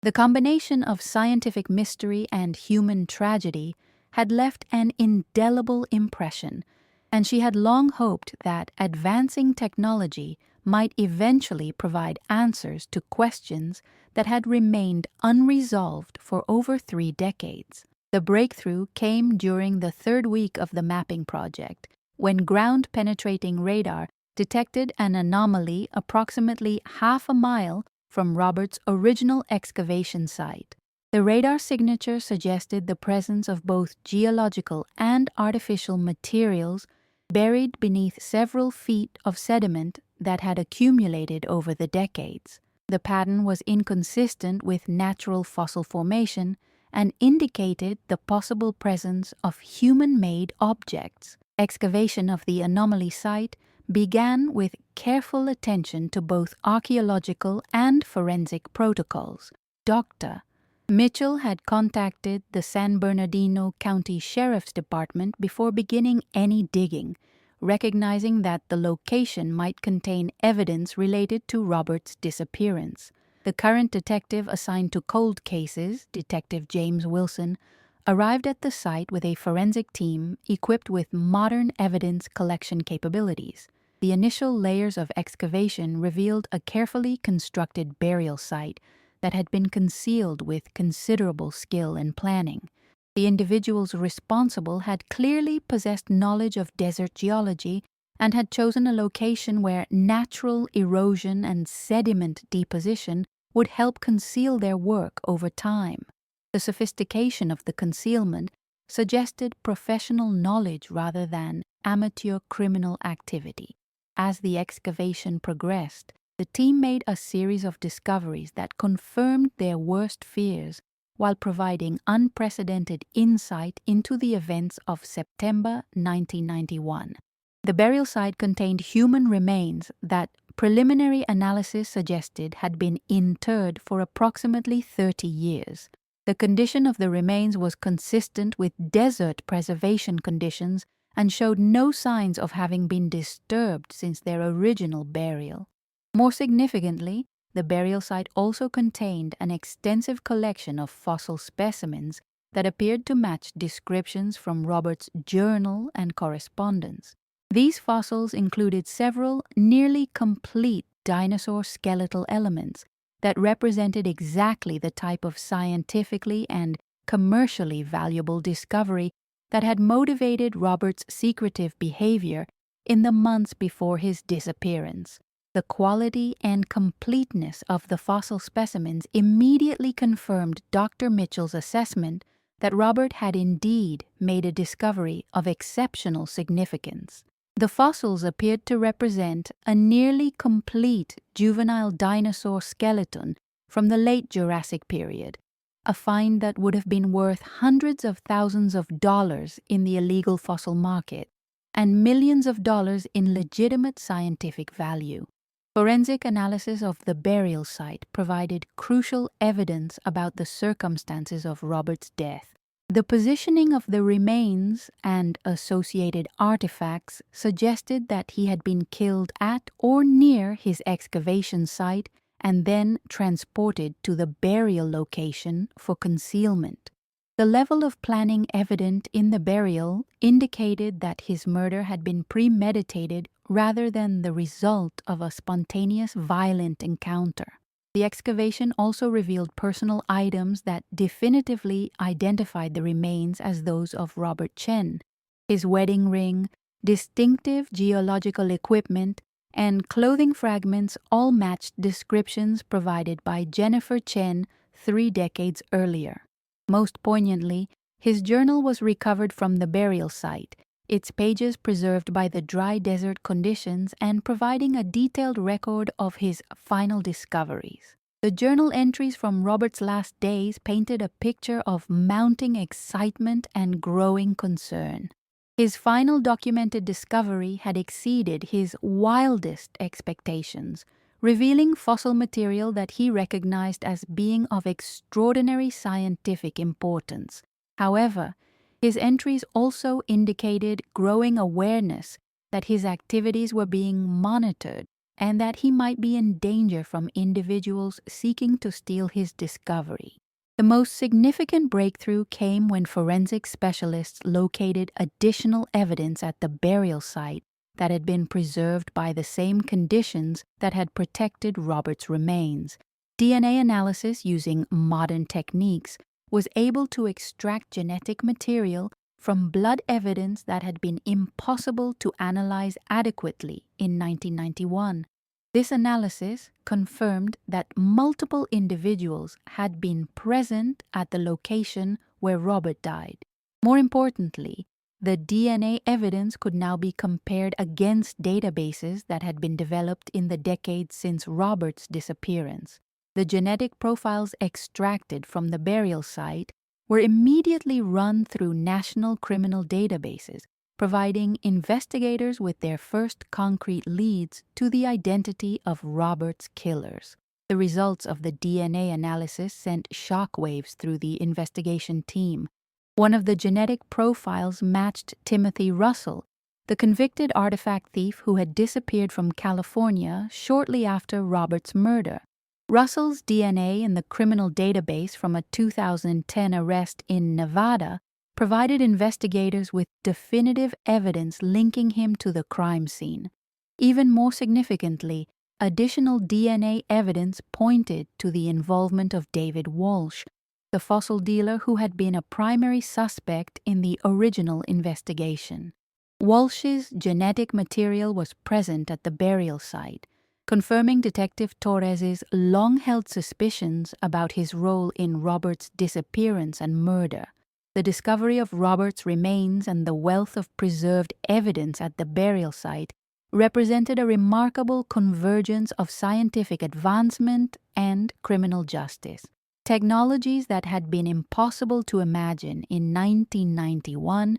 The combination of scientific mystery and human tragedy had left an indelible impression, and she had long hoped that advancing technology might eventually provide answers to questions that had remained unresolved for over 3 decades. The breakthrough came during the 3rd week of the mapping project, when ground-penetrating radar detected an anomaly approximately half a mile from Robert's original excavation site. The radar signature suggested the presence of both geological and artificial materials buried beneath several feet of sediment that had accumulated over the decades. The pattern was inconsistent with natural fossil formation and indicated the possible presence of human-made objects. Excavation of the anomaly site began with careful attention to both archaeological and forensic protocols. Dr. Mitchell had contacted the San Bernardino County Sheriff's Department before beginning any digging, recognizing that the location might contain evidence related to Robert's disappearance. The current detective assigned to cold cases, Detective James Wilson, arrived at the site with a forensic team equipped with modern evidence collection capabilities. The initial layers of excavation revealed a carefully constructed burial site that had been concealed with considerable skill and planning. The individuals responsible had clearly possessed knowledge of desert geology and had chosen a location where natural erosion and sediment deposition would help conceal their work over time. The sophistication of the concealment suggested professional knowledge rather than amateur criminal activity. As the excavation progressed, the team made a series of discoveries that confirmed their worst fears while providing unprecedented insight into the events of September 1991. The burial site contained human remains that preliminary analysis suggested had been interred for approximately 30 years. The condition of the remains was consistent with desert preservation conditions and showed no signs of having been disturbed since their original burial. More significantly, the burial site also contained an extensive collection of fossil specimens that appeared to match descriptions from Robert's journal and correspondence. These fossils included several nearly complete dinosaur skeletal elements that represented exactly the type of scientifically and commercially valuable discovery that had motivated Robert's secretive behavior in the months before his disappearance. The quality and completeness of the fossil specimens immediately confirmed Dr. Mitchell's assessment that Robert had indeed made a discovery of exceptional significance. The fossils appeared to represent a nearly complete juvenile dinosaur skeleton from the late Jurassic period, a find that would have been worth hundreds of thousands of dollars in the illegal fossil market and millions of dollars in legitimate scientific value. Forensic analysis of the burial site provided crucial evidence about the circumstances of Robert's death. The positioning of the remains and associated artifacts suggested that he had been killed at or near his excavation site and then transported to the burial location for concealment. The level of planning evident in the burial indicated that his murder had been premeditated rather than the result of a spontaneous violent encounter. The excavation also revealed personal items that definitively identified the remains as those of Robert Chen. His wedding ring, distinctive geological equipment, and clothing fragments all matched descriptions provided by Jennifer Chen 3 decades earlier. Most poignantly, his journal was recovered from the burial site, its pages preserved by the dry desert conditions and providing a detailed record of his final discoveries. The journal entries from Robert's last days painted a picture of mounting excitement and growing concern. His final documented discovery had exceeded his wildest expectations, revealing fossil material that he recognized as being of extraordinary scientific importance. However, his entries also indicated growing awareness that his activities were being monitored and that he might be in danger from individuals seeking to steal his discovery. The most significant breakthrough came when forensic specialists located additional evidence at the burial site that had been preserved by the same conditions that had protected Robert's remains. DNA analysis using modern techniques was able to extract genetic material from blood evidence that had been impossible to analyze adequately in 1991. This analysis confirmed that multiple individuals had been present at the location where Robert died. More importantly, the DNA evidence could now be compared against databases that had been developed in the decades since Robert's disappearance. The genetic profiles extracted from the burial site were immediately run through national criminal databases, providing investigators with their first concrete leads to the identity of Robert's killers. The results of the DNA analysis sent shockwaves through the investigation team. One of the genetic profiles matched Timothy Russell, the convicted artifact thief who had disappeared from California shortly after Robert's murder. Russell's DNA in the criminal database from a 2010 arrest in Nevada provided investigators with definitive evidence linking him to the crime scene. Even more significantly, additional DNA evidence pointed to the involvement of David Walsh, the fossil dealer who had been a primary suspect in the original investigation. Walsh's genetic material was present at the burial site, confirming Detective Torres's long-held suspicions about his role in Robert's disappearance and murder. The discovery of Robert's remains and the wealth of preserved evidence at the burial site represented a remarkable convergence of scientific advancement and criminal justice. Technologies that had been impossible to imagine in 1991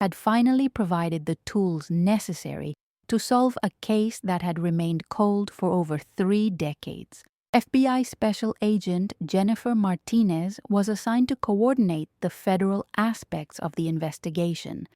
had finally provided the tools necessary to solve a case that had remained cold for over 3 decades. FBI Special Agent Jennifer Martinez was assigned to coordinate the federal aspects of the investigation.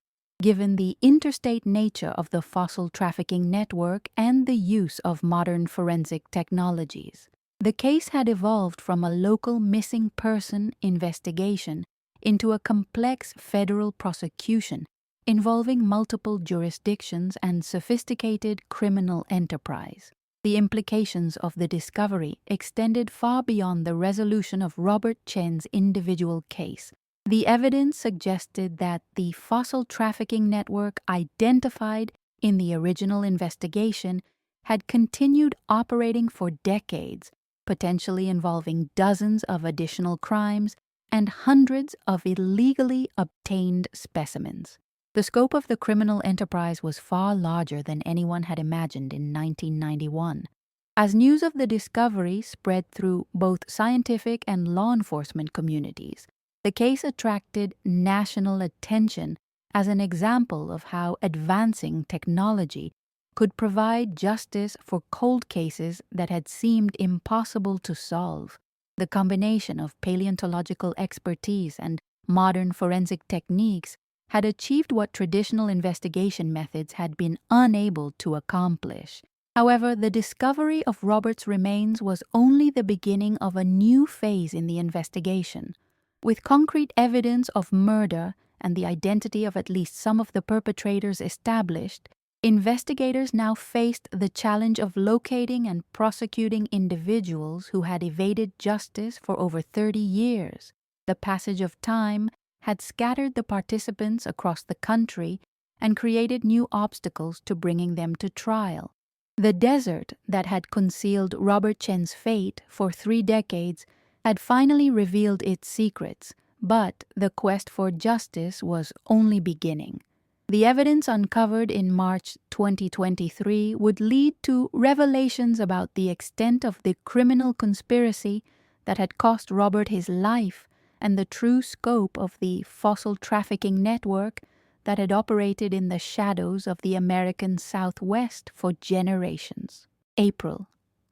given the interstate nature of the fossil trafficking network and the use of modern forensic technologies. The case had evolved from a local missing person investigation into a complex federal prosecution involving multiple jurisdictions and sophisticated criminal enterprise. The implications of the discovery extended far beyond the resolution of Robert Chen's individual case. The evidence suggested that the fossil trafficking network identified in the original investigation had continued operating for decades, potentially involving dozens of additional crimes and hundreds of illegally obtained specimens. The scope of the criminal enterprise was far larger than anyone had imagined in 1991. As news of the discovery spread through both scientific and law enforcement communities, the case attracted national attention as an example of how advancing technology could provide justice for cold cases that had seemed impossible to solve. The combination of paleontological expertise and modern forensic techniques had achieved what traditional investigation methods had been unable to accomplish. However, the discovery of Robert's remains was only the beginning of a new phase in the investigation. With concrete evidence of murder and the identity of at least some of the perpetrators established, investigators now faced the challenge of locating and prosecuting individuals who had evaded justice for over 30 years. The passage of time had scattered the participants across the country and created new obstacles to bringing them to trial. The desert that had concealed Robert Chen's fate for 3 decades had finally revealed its secrets, but the quest for justice was only beginning. The evidence uncovered in March 2023 would lead to revelations about the extent of the criminal conspiracy that had cost Robert his life and the true scope of the fossil trafficking network that had operated in the shadows of the American Southwest for generations.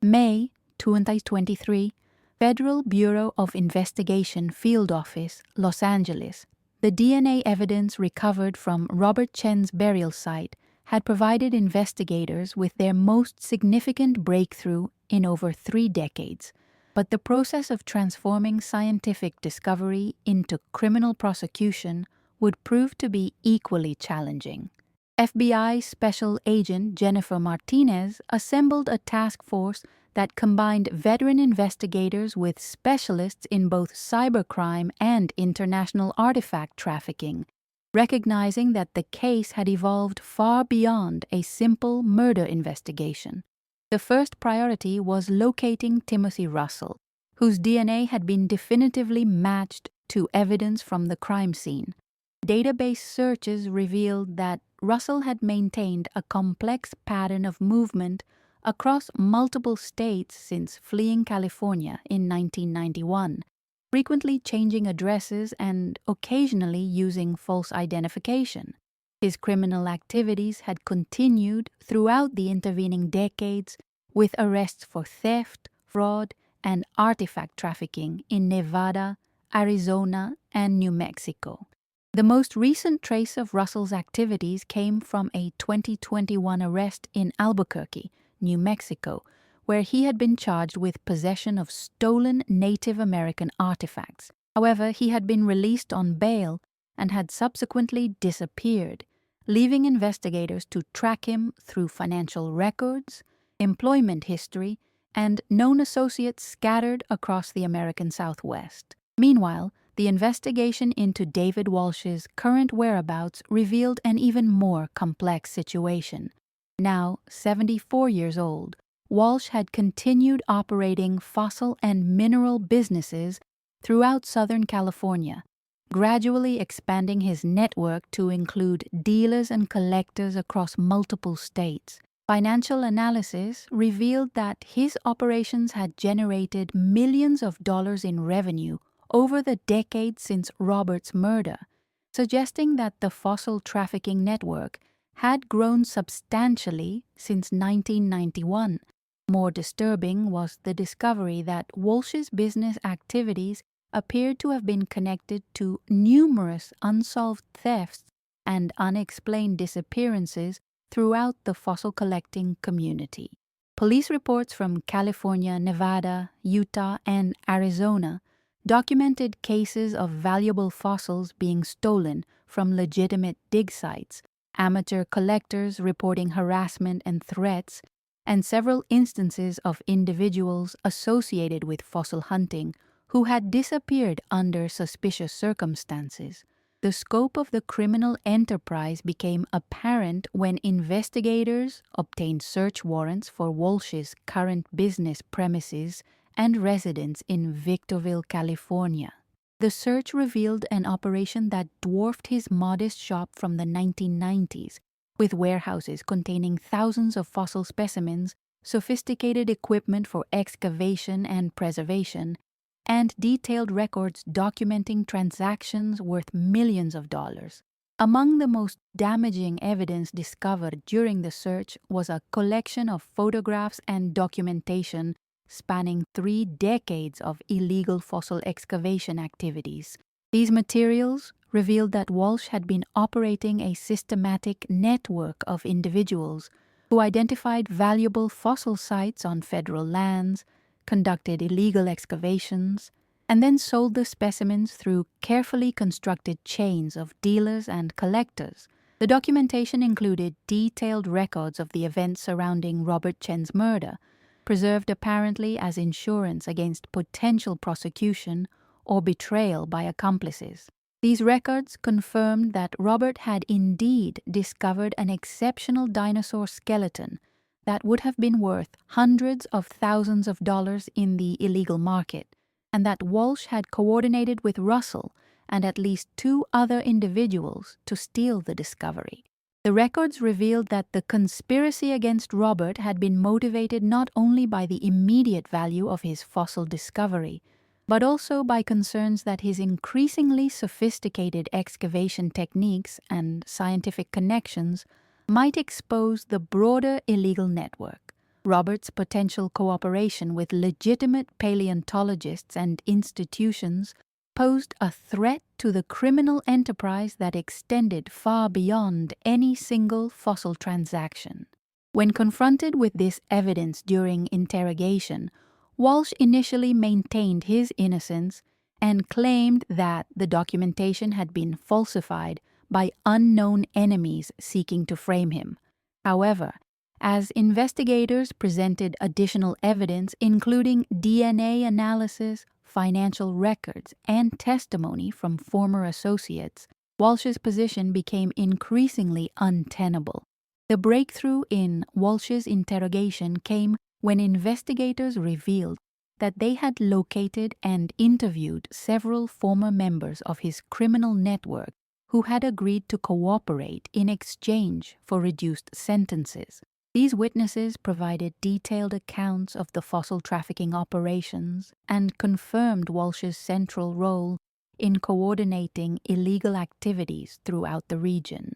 May 2023, Federal Bureau of Investigation Field Office, Los Angeles. The DNA evidence recovered from Robert Chen's burial site had provided investigators with their most significant breakthrough in over 3 decades. But the process of transforming scientific discovery into criminal prosecution would prove to be equally challenging. FBI Special Agent Jennifer Martinez assembled a task force that combined veteran investigators with specialists in both cybercrime and international artifact trafficking, recognizing that the case had evolved far beyond a simple murder investigation. The first priority was locating Timothy Russell, whose DNA had been definitively matched to evidence from the crime scene. Database searches revealed that Russell had maintained a complex pattern of movement across multiple states since fleeing California in 1991, frequently changing addresses and occasionally using false identification. His criminal activities had continued throughout the intervening decades, with arrests for theft, fraud, and artifact trafficking in Nevada, Arizona, and New Mexico. The most recent trace of Russell's activities came from a 2021 arrest in Albuquerque, New Mexico, where he had been charged with possession of stolen Native American artifacts. However, he had been released on bail and had subsequently disappeared, leaving investigators to track him through financial records, employment history, and known associates scattered across the American Southwest. Meanwhile, the investigation into David Walsh's current whereabouts revealed an even more complex situation. Now 74 years old, Walsh had continued operating fossil and mineral businesses throughout Southern California, gradually expanding his network to include dealers and collectors across multiple states. Financial analysis revealed that his operations had generated millions of dollars in revenue over the decades since Robert's murder, suggesting that the fossil trafficking network had grown substantially since 1991. More disturbing was the discovery that Walsh's business activities appeared to have been connected to numerous unsolved thefts and unexplained disappearances throughout the fossil collecting community. Police reports from California, Nevada, Utah, and Arizona documented cases of valuable fossils being stolen from legitimate dig sites, amateur collectors reporting harassment and threats, and several instances of individuals associated with fossil hunting who had disappeared under suspicious circumstances. The scope of the criminal enterprise became apparent when investigators obtained search warrants for Walsh's current business premises and residence in Victorville, California. The search revealed an operation that dwarfed his modest shop from the 1990s, with warehouses containing thousands of fossil specimens, sophisticated equipment for excavation and preservation, and detailed records documenting transactions worth millions of dollars. Among the most damaging evidence discovered during the search was a collection of photographs and documentation spanning 3 decades of illegal fossil excavation activities. These materials revealed that Walsh had been operating a systematic network of individuals who identified valuable fossil sites on federal lands, conducted illegal excavations, and then sold the specimens through carefully constructed chains of dealers and collectors. The documentation included detailed records of the events surrounding Robert Chen's murder, preserved apparently as insurance against potential prosecution or betrayal by accomplices. These records confirmed that Robert had indeed discovered an exceptional dinosaur skeleton that would have been worth hundreds of thousands of dollars in the illegal market, and that Walsh had coordinated with Russell and at least 2 other individuals to steal the discovery. The records revealed that the conspiracy against Robert had been motivated not only by the immediate value of his fossil discovery, but also by concerns that his increasingly sophisticated excavation techniques and scientific connections might expose the broader illegal network. Robert's potential cooperation with legitimate paleontologists and institutions posed a threat to the criminal enterprise that extended far beyond any single fossil transaction. When confronted with this evidence during interrogation, Walsh initially maintained his innocence and claimed that the documentation had been falsified by unknown enemies seeking to frame him. However, as investigators presented additional evidence, including DNA analysis, financial records, and testimony from former associates, Walsh's position became increasingly untenable. The breakthrough in Walsh's interrogation came when investigators revealed that they had located and interviewed several former members of his criminal network who had agreed to cooperate in exchange for reduced sentences. These witnesses provided detailed accounts of the fossil trafficking operations and confirmed Walsh's central role in coordinating illegal activities throughout the region.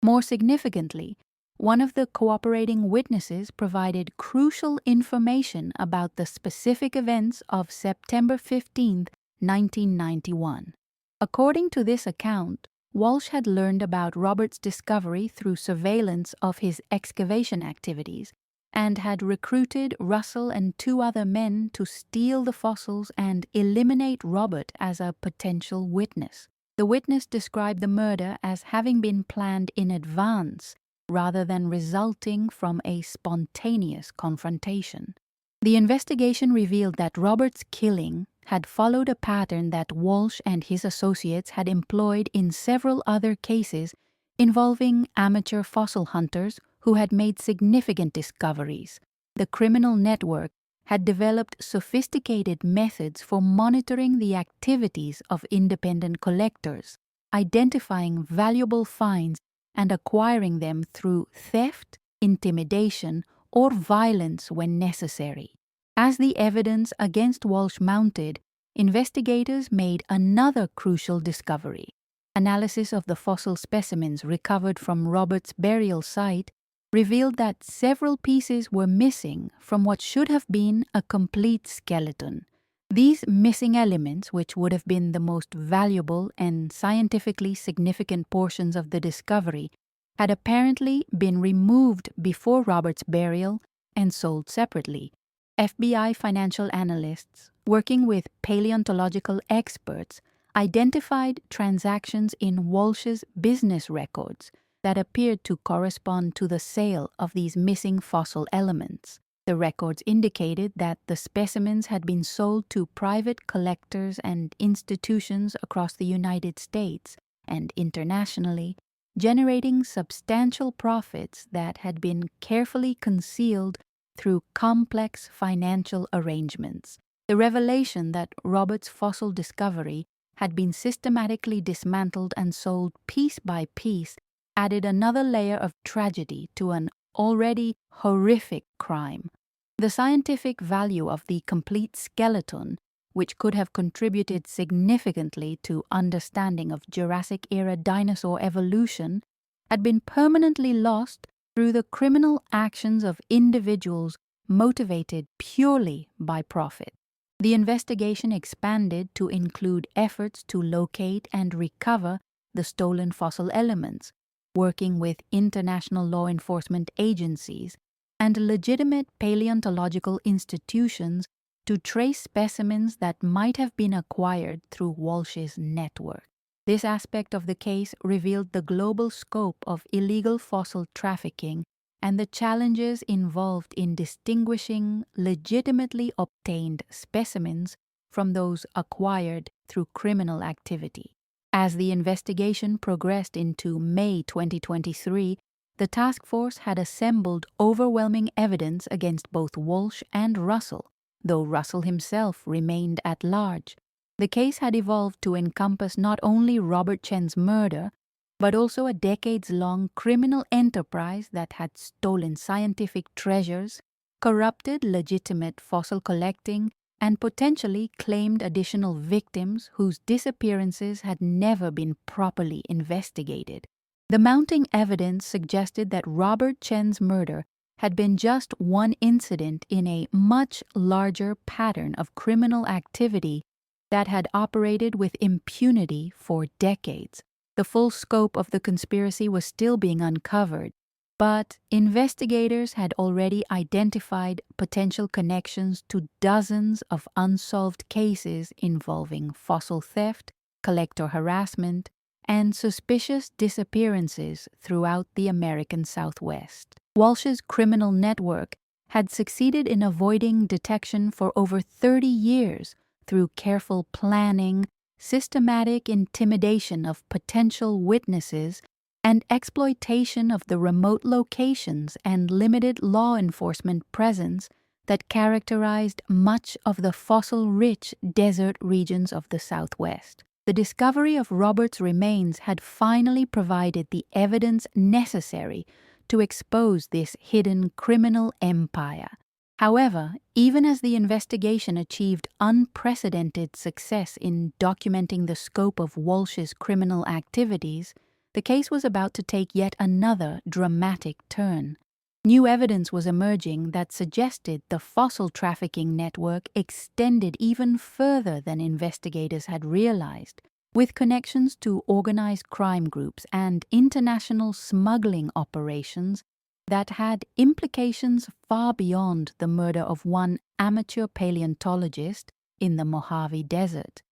More significantly, one of the cooperating witnesses provided crucial information about the specific events of September 15, 1991. According to this account, Walsh had learned about Robert's discovery through surveillance of his excavation activities and had recruited Russell and 2 other men to steal the fossils and eliminate Robert as a potential witness. The witness described the murder as having been planned in advance rather than resulting from a spontaneous confrontation. The investigation revealed that Robert's killing had followed a pattern that Walsh and his associates had employed in several other cases involving amateur fossil hunters who had made significant discoveries. The criminal network had developed sophisticated methods for monitoring the activities of independent collectors, identifying valuable finds and acquiring them through theft, intimidation, or violence when necessary. As the evidence against Walsh mounted, investigators made another crucial discovery. Analysis of the fossil specimens recovered from Robert's burial site revealed that several pieces were missing from what should have been a complete skeleton. These missing elements, which would have been the most valuable and scientifically significant portions of the discovery, had apparently been removed before Robert's burial and sold separately. FBI financial analysts, working with paleontological experts, identified transactions in Walsh's business records that appeared to correspond to the sale of these missing fossil elements. The records indicated that the specimens had been sold to private collectors and institutions across the United States and internationally, generating substantial profits that had been carefully concealed through complex financial arrangements. The revelation that Robert's fossil discovery had been systematically dismantled and sold piece by piece added another layer of tragedy to an already horrific crime. The scientific value of the complete skeleton, which could have contributed significantly to understanding of Jurassic-era dinosaur evolution, had been permanently lost through the criminal actions of individuals motivated purely by profit. The investigation expanded to include efforts to locate and recover the stolen fossil elements, working with international law enforcement agencies and legitimate paleontological institutions to trace specimens that might have been acquired through Walsh's network. This aspect of the case revealed the global scope of illegal fossil trafficking and the challenges involved in distinguishing legitimately obtained specimens from those acquired through criminal activity. As the investigation progressed into May 2023, the task force had assembled overwhelming evidence against both Walsh and Russell, though Russell himself remained at large. The case had evolved to encompass not only Robert Chen's murder, but also a decades-long criminal enterprise that had stolen scientific treasures, corrupted legitimate fossil collecting, and potentially claimed additional victims whose disappearances had never been properly investigated. The mounting evidence suggested that Robert Chen's murder had been just one incident in a much larger pattern of criminal activity that had operated with impunity for decades. The full scope of the conspiracy was still being uncovered, but investigators had already identified potential connections to dozens of unsolved cases involving fossil theft, collector harassment, and suspicious disappearances throughout the American Southwest. Walsh's criminal network had succeeded in avoiding detection for over 30 years through careful planning, systematic intimidation of potential witnesses, and exploitation of the remote locations and limited law enforcement presence that characterized much of the fossil-rich desert regions of the Southwest. The discovery of Robert's remains had finally provided the evidence necessary to expose this hidden criminal empire. However, even as the investigation achieved unprecedented success in documenting the scope of Walsh's criminal activities, the case was about to take yet another dramatic turn. New evidence was emerging that suggested the fossil trafficking network extended even further than investigators had realized, with connections to organized crime groups and international smuggling operations that had implications far beyond the murder of one amateur paleontologist in the Mojave Desert.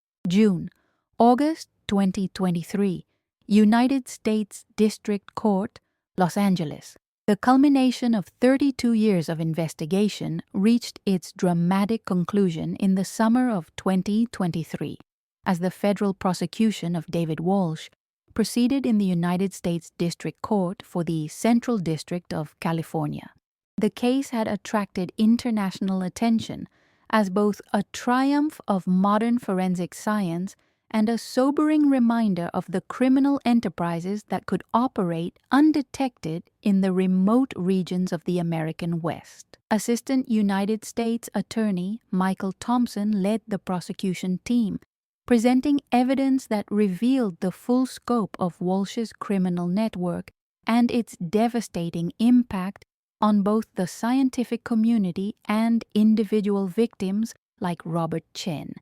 August 2023, United States District Court, Los Angeles. The culmination of 32 years of investigation reached its dramatic conclusion in the summer of 2023, as the federal prosecution of David Walsh proceeded in the United States District Court for the Central District of California. The case had attracted international attention as both a triumph of modern forensic science and a sobering reminder of the criminal enterprises that could operate undetected in the remote regions of the American West. Assistant United States Attorney Michael Thompson led the prosecution team, presenting evidence that revealed the full scope of Walsh's criminal network and its devastating impact on both the scientific community and individual victims like Robert Chen.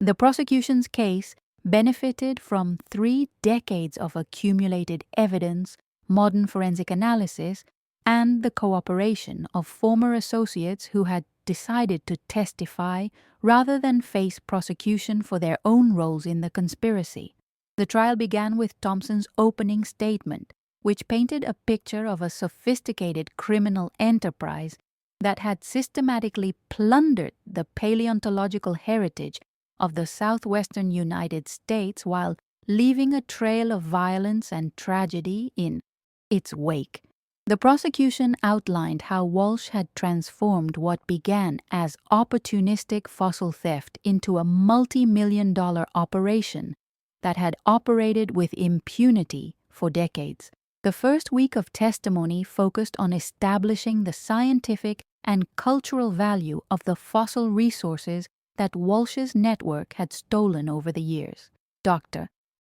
The prosecution's case benefited from 3 decades of accumulated evidence, modern forensic analysis, and the cooperation of former associates who had decided to testify rather than face prosecution for their own roles in the conspiracy. The trial began with Thompson's opening statement, which painted a picture of a sophisticated criminal enterprise that had systematically plundered the paleontological heritage of the southwestern United States while leaving a trail of violence and tragedy in its wake. The prosecution outlined how Walsh had transformed what began as opportunistic fossil theft into a multi-million-dollar operation that had operated with impunity for decades. The first week of testimony focused on establishing the scientific and cultural value of the fossil resources that Walsh's network had stolen over the years. Dr.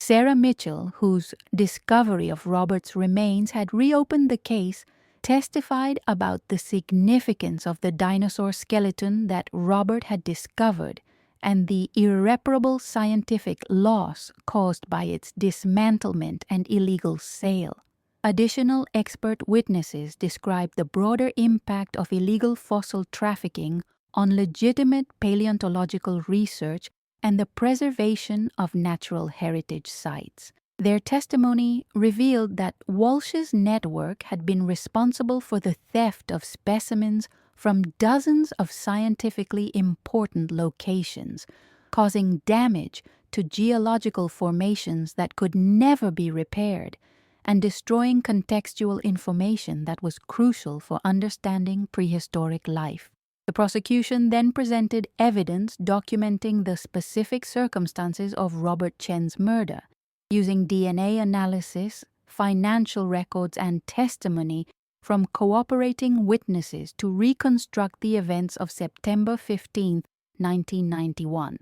Sarah Mitchell, whose discovery of Robert's remains had reopened the case, testified about the significance of the dinosaur skeleton that Robert had discovered and the irreparable scientific loss caused by its dismantlement and illegal sale. Additional expert witnesses described the broader impact of illegal fossil trafficking on legitimate paleontological research and the preservation of natural heritage sites. Their testimony revealed that Walsh's network had been responsible for the theft of specimens from dozens of scientifically important locations, causing damage to geological formations that could never be repaired, and destroying contextual information that was crucial for understanding prehistoric life. The prosecution then presented evidence documenting the specific circumstances of Robert Chen's murder, using DNA analysis, financial records, and testimony from cooperating witnesses to reconstruct the events of September 15, 1991.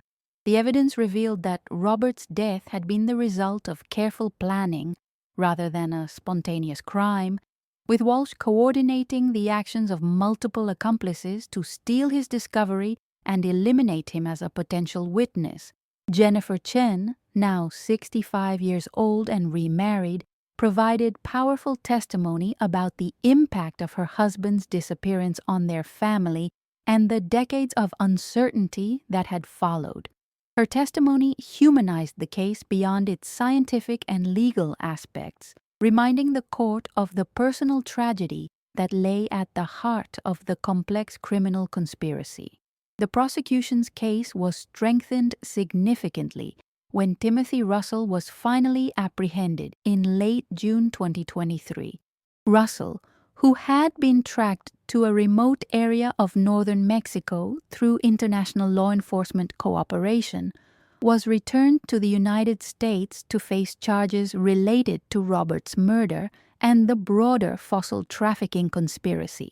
The evidence revealed that Robert's death had been the result of careful planning rather than a spontaneous crime, with Walsh coordinating the actions of multiple accomplices to steal his discovery and eliminate him as a potential witness. Jennifer Chen, now 65 years old and remarried, provided powerful testimony about the impact of her husband's disappearance on their family and the decades of uncertainty that had followed. Her testimony humanized the case beyond its scientific and legal aspects, reminding the court of the personal tragedy that lay at the heart of the complex criminal conspiracy. The prosecution's case was strengthened significantly when Timothy Russell was finally apprehended in late June 2023. Russell, who had been tracked to a remote area of northern Mexico through international law enforcement cooperation, was returned to the United States to face charges related to Robert's murder and the broader fossil trafficking conspiracy.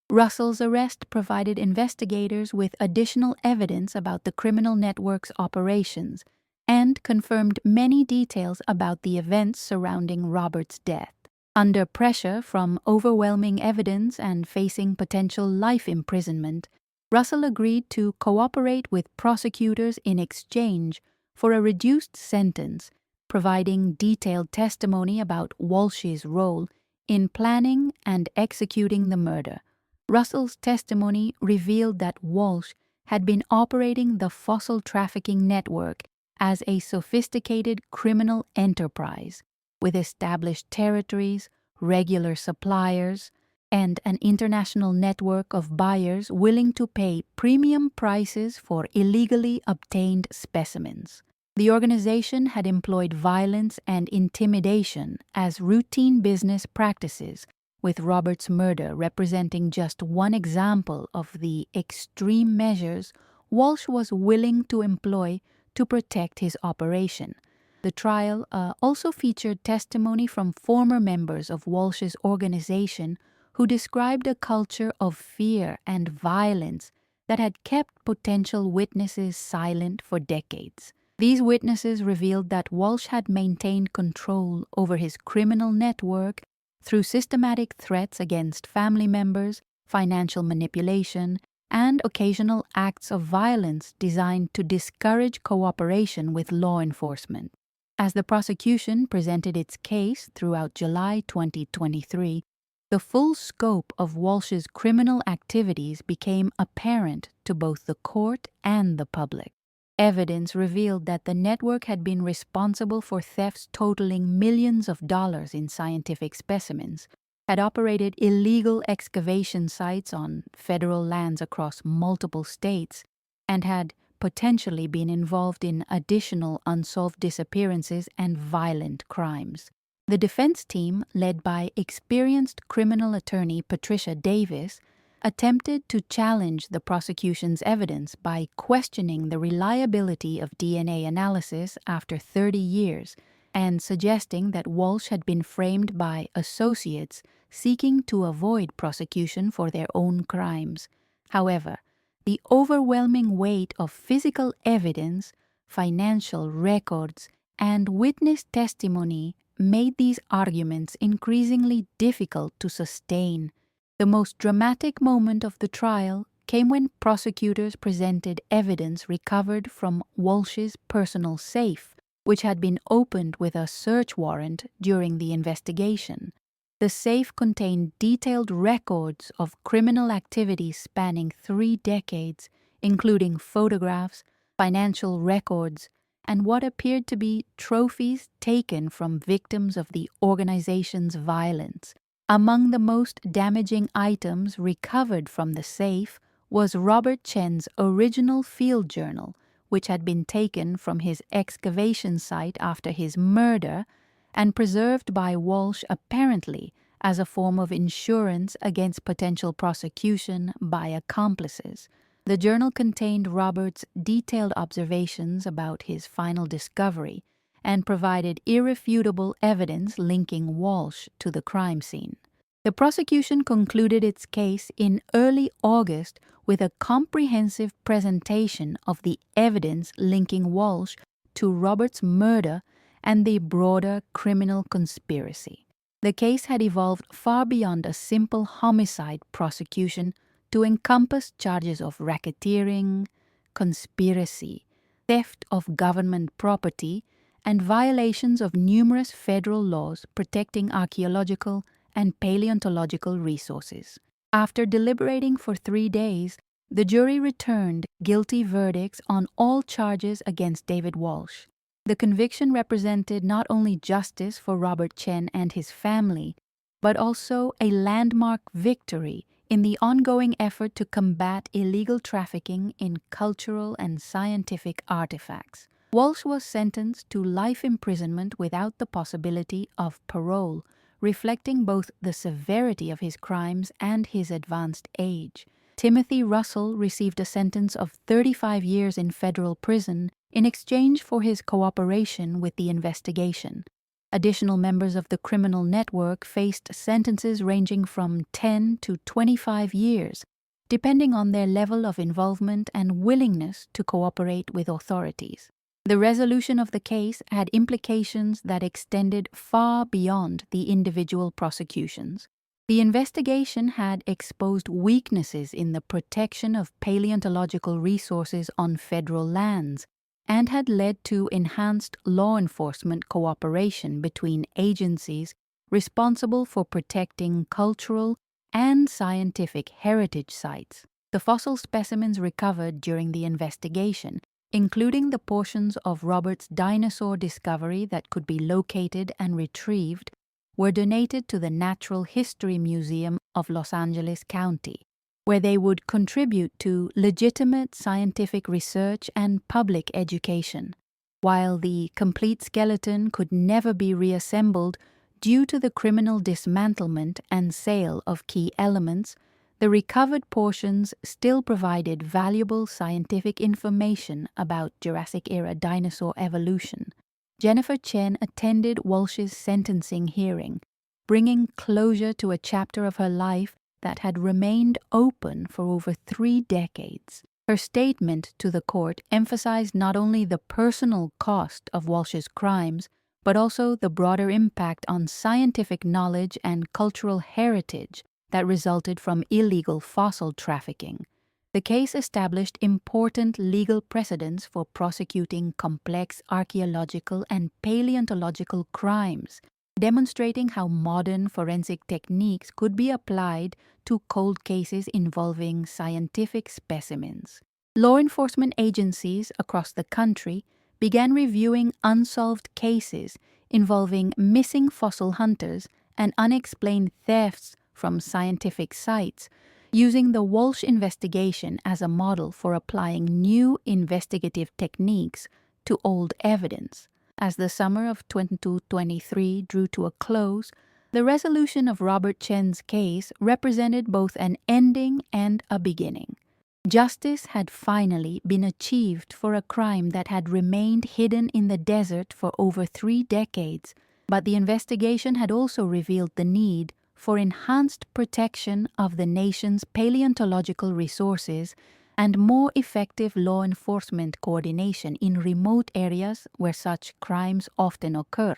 Russell's arrest provided investigators with additional evidence about the criminal network's operations and confirmed many details about the events surrounding Robert's death. Under pressure from overwhelming evidence and facing potential life imprisonment, Russell agreed to cooperate with prosecutors in exchange for a reduced sentence, providing detailed testimony about Walsh's role in planning and executing the murder. Russell's testimony revealed that Walsh had been operating the fossil trafficking network as a sophisticated criminal enterprise, with established territories, regular suppliers, and an international network of buyers willing to pay premium prices for illegally obtained specimens. The organization had employed violence and intimidation as routine business practices, with Robert's murder representing just one example of the extreme measures Walsh was willing to employ to protect his operation. The trial also featured testimony from former members of Walsh's organization who described a culture of fear and violence that had kept potential witnesses silent for decades. These witnesses revealed that Walsh had maintained control over his criminal network through systematic threats against family members, financial manipulation, and occasional acts of violence designed to discourage cooperation with law enforcement. As the prosecution presented its case throughout July 2023, the full scope of Walsh's criminal activities became apparent to both the court and the public. Evidence revealed that the network had been responsible for thefts totaling millions of dollars in scientific specimens, had operated illegal excavation sites on federal lands across multiple states, and had potentially been involved in additional unsolved disappearances and violent crimes. The defense team, led by experienced criminal attorney Patricia Davis, attempted to challenge the prosecution's evidence by questioning the reliability of DNA analysis after 30 years and suggesting that Walsh had been framed by associates seeking to avoid prosecution for their own crimes. However, the overwhelming weight of physical evidence, financial records, and witness testimony made these arguments increasingly difficult to sustain. The most dramatic moment of the trial came when prosecutors presented evidence recovered from Walsh's personal safe, which had been opened with a search warrant during the investigation. The safe contained detailed records of criminal activities spanning 3 decades, including photographs, financial records, and what appeared to be trophies taken from victims of the organization's violence. Among the most damaging items recovered from the safe was Robert Chen's original field journal, which had been taken from his excavation site after his murder and preserved by Walsh apparently as a form of insurance against potential prosecution by accomplices. The journal contained Robert's detailed observations about his final discovery and provided irrefutable evidence linking Walsh to the crime scene. The prosecution concluded its case in early August with a comprehensive presentation of the evidence linking Walsh to Robert's murder and the broader criminal conspiracy. The case had evolved far beyond a simple homicide prosecution to encompass charges of racketeering, conspiracy, theft of government property, and violations of numerous federal laws protecting archaeological and paleontological resources. After deliberating for 3 days, the jury returned guilty verdicts on all charges against David Walsh. The conviction represented not only justice for Robert Chen and his family, but also a landmark victory in the ongoing effort to combat illegal trafficking in cultural and scientific artifacts. Walsh was sentenced to life imprisonment without the possibility of parole, reflecting both the severity of his crimes and his advanced age. Timothy Russell received a sentence of 35 years in federal prison in exchange for his cooperation with the investigation. Additional members of the criminal network faced sentences ranging from 10 to 25 years, depending on their level of involvement and willingness to cooperate with authorities. The resolution of the case had implications that extended far beyond the individual prosecutions. The investigation had exposed weaknesses in the protection of paleontological resources on federal lands and had led to enhanced law enforcement cooperation between agencies responsible for protecting cultural and scientific heritage sites. The fossil specimens recovered during the investigation, including the portions of Robert's dinosaur discovery that could be located and retrieved, were donated to the Natural History Museum of Los Angeles County, where they would contribute to legitimate scientific research and public education. While the complete skeleton could never be reassembled due to the criminal dismantlement and sale of key elements, the recovered portions still provided valuable scientific information about Jurassic-era dinosaur evolution. Jennifer Chen attended Walsh's sentencing hearing, bringing closure to a chapter of her life that had remained open for over 3 decades. Her statement to the court emphasized not only the personal cost of Walsh's crimes, but also the broader impact on scientific knowledge and cultural heritage that resulted from illegal fossil trafficking. The case established important legal precedents for prosecuting complex archaeological and paleontological crimes, demonstrating how modern forensic techniques could be applied to cold cases involving scientific specimens. Law enforcement agencies across the country began reviewing unsolved cases involving missing fossil hunters and unexplained thefts from scientific sites, using the Walsh investigation as a model for applying new investigative techniques to old evidence. As the summer of 2023 drew to a close, the resolution of Robert Chen's case represented both an ending and a beginning. Justice had finally been achieved for a crime that had remained hidden in the desert for over 3 decades, but the investigation had also revealed the need for enhanced protection of the nation's paleontological resources and more effective law enforcement coordination in remote areas where such crimes often occur.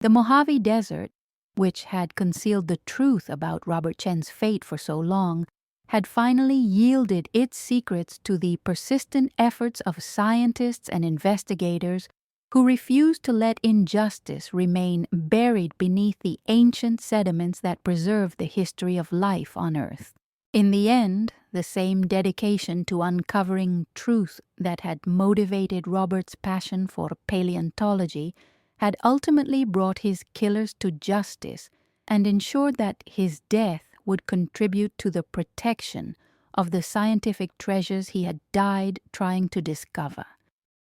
The Mojave Desert, which had concealed the truth about Robert Chen's fate for so long, had finally yielded its secrets to the persistent efforts of scientists and investigators who refused to let injustice remain buried beneath the ancient sediments that preserve the history of life on Earth. In the end, the same dedication to uncovering truth that had motivated Robert's passion for paleontology had ultimately brought his killers to justice and ensured that his death would contribute to the protection of the scientific treasures he had died trying to discover.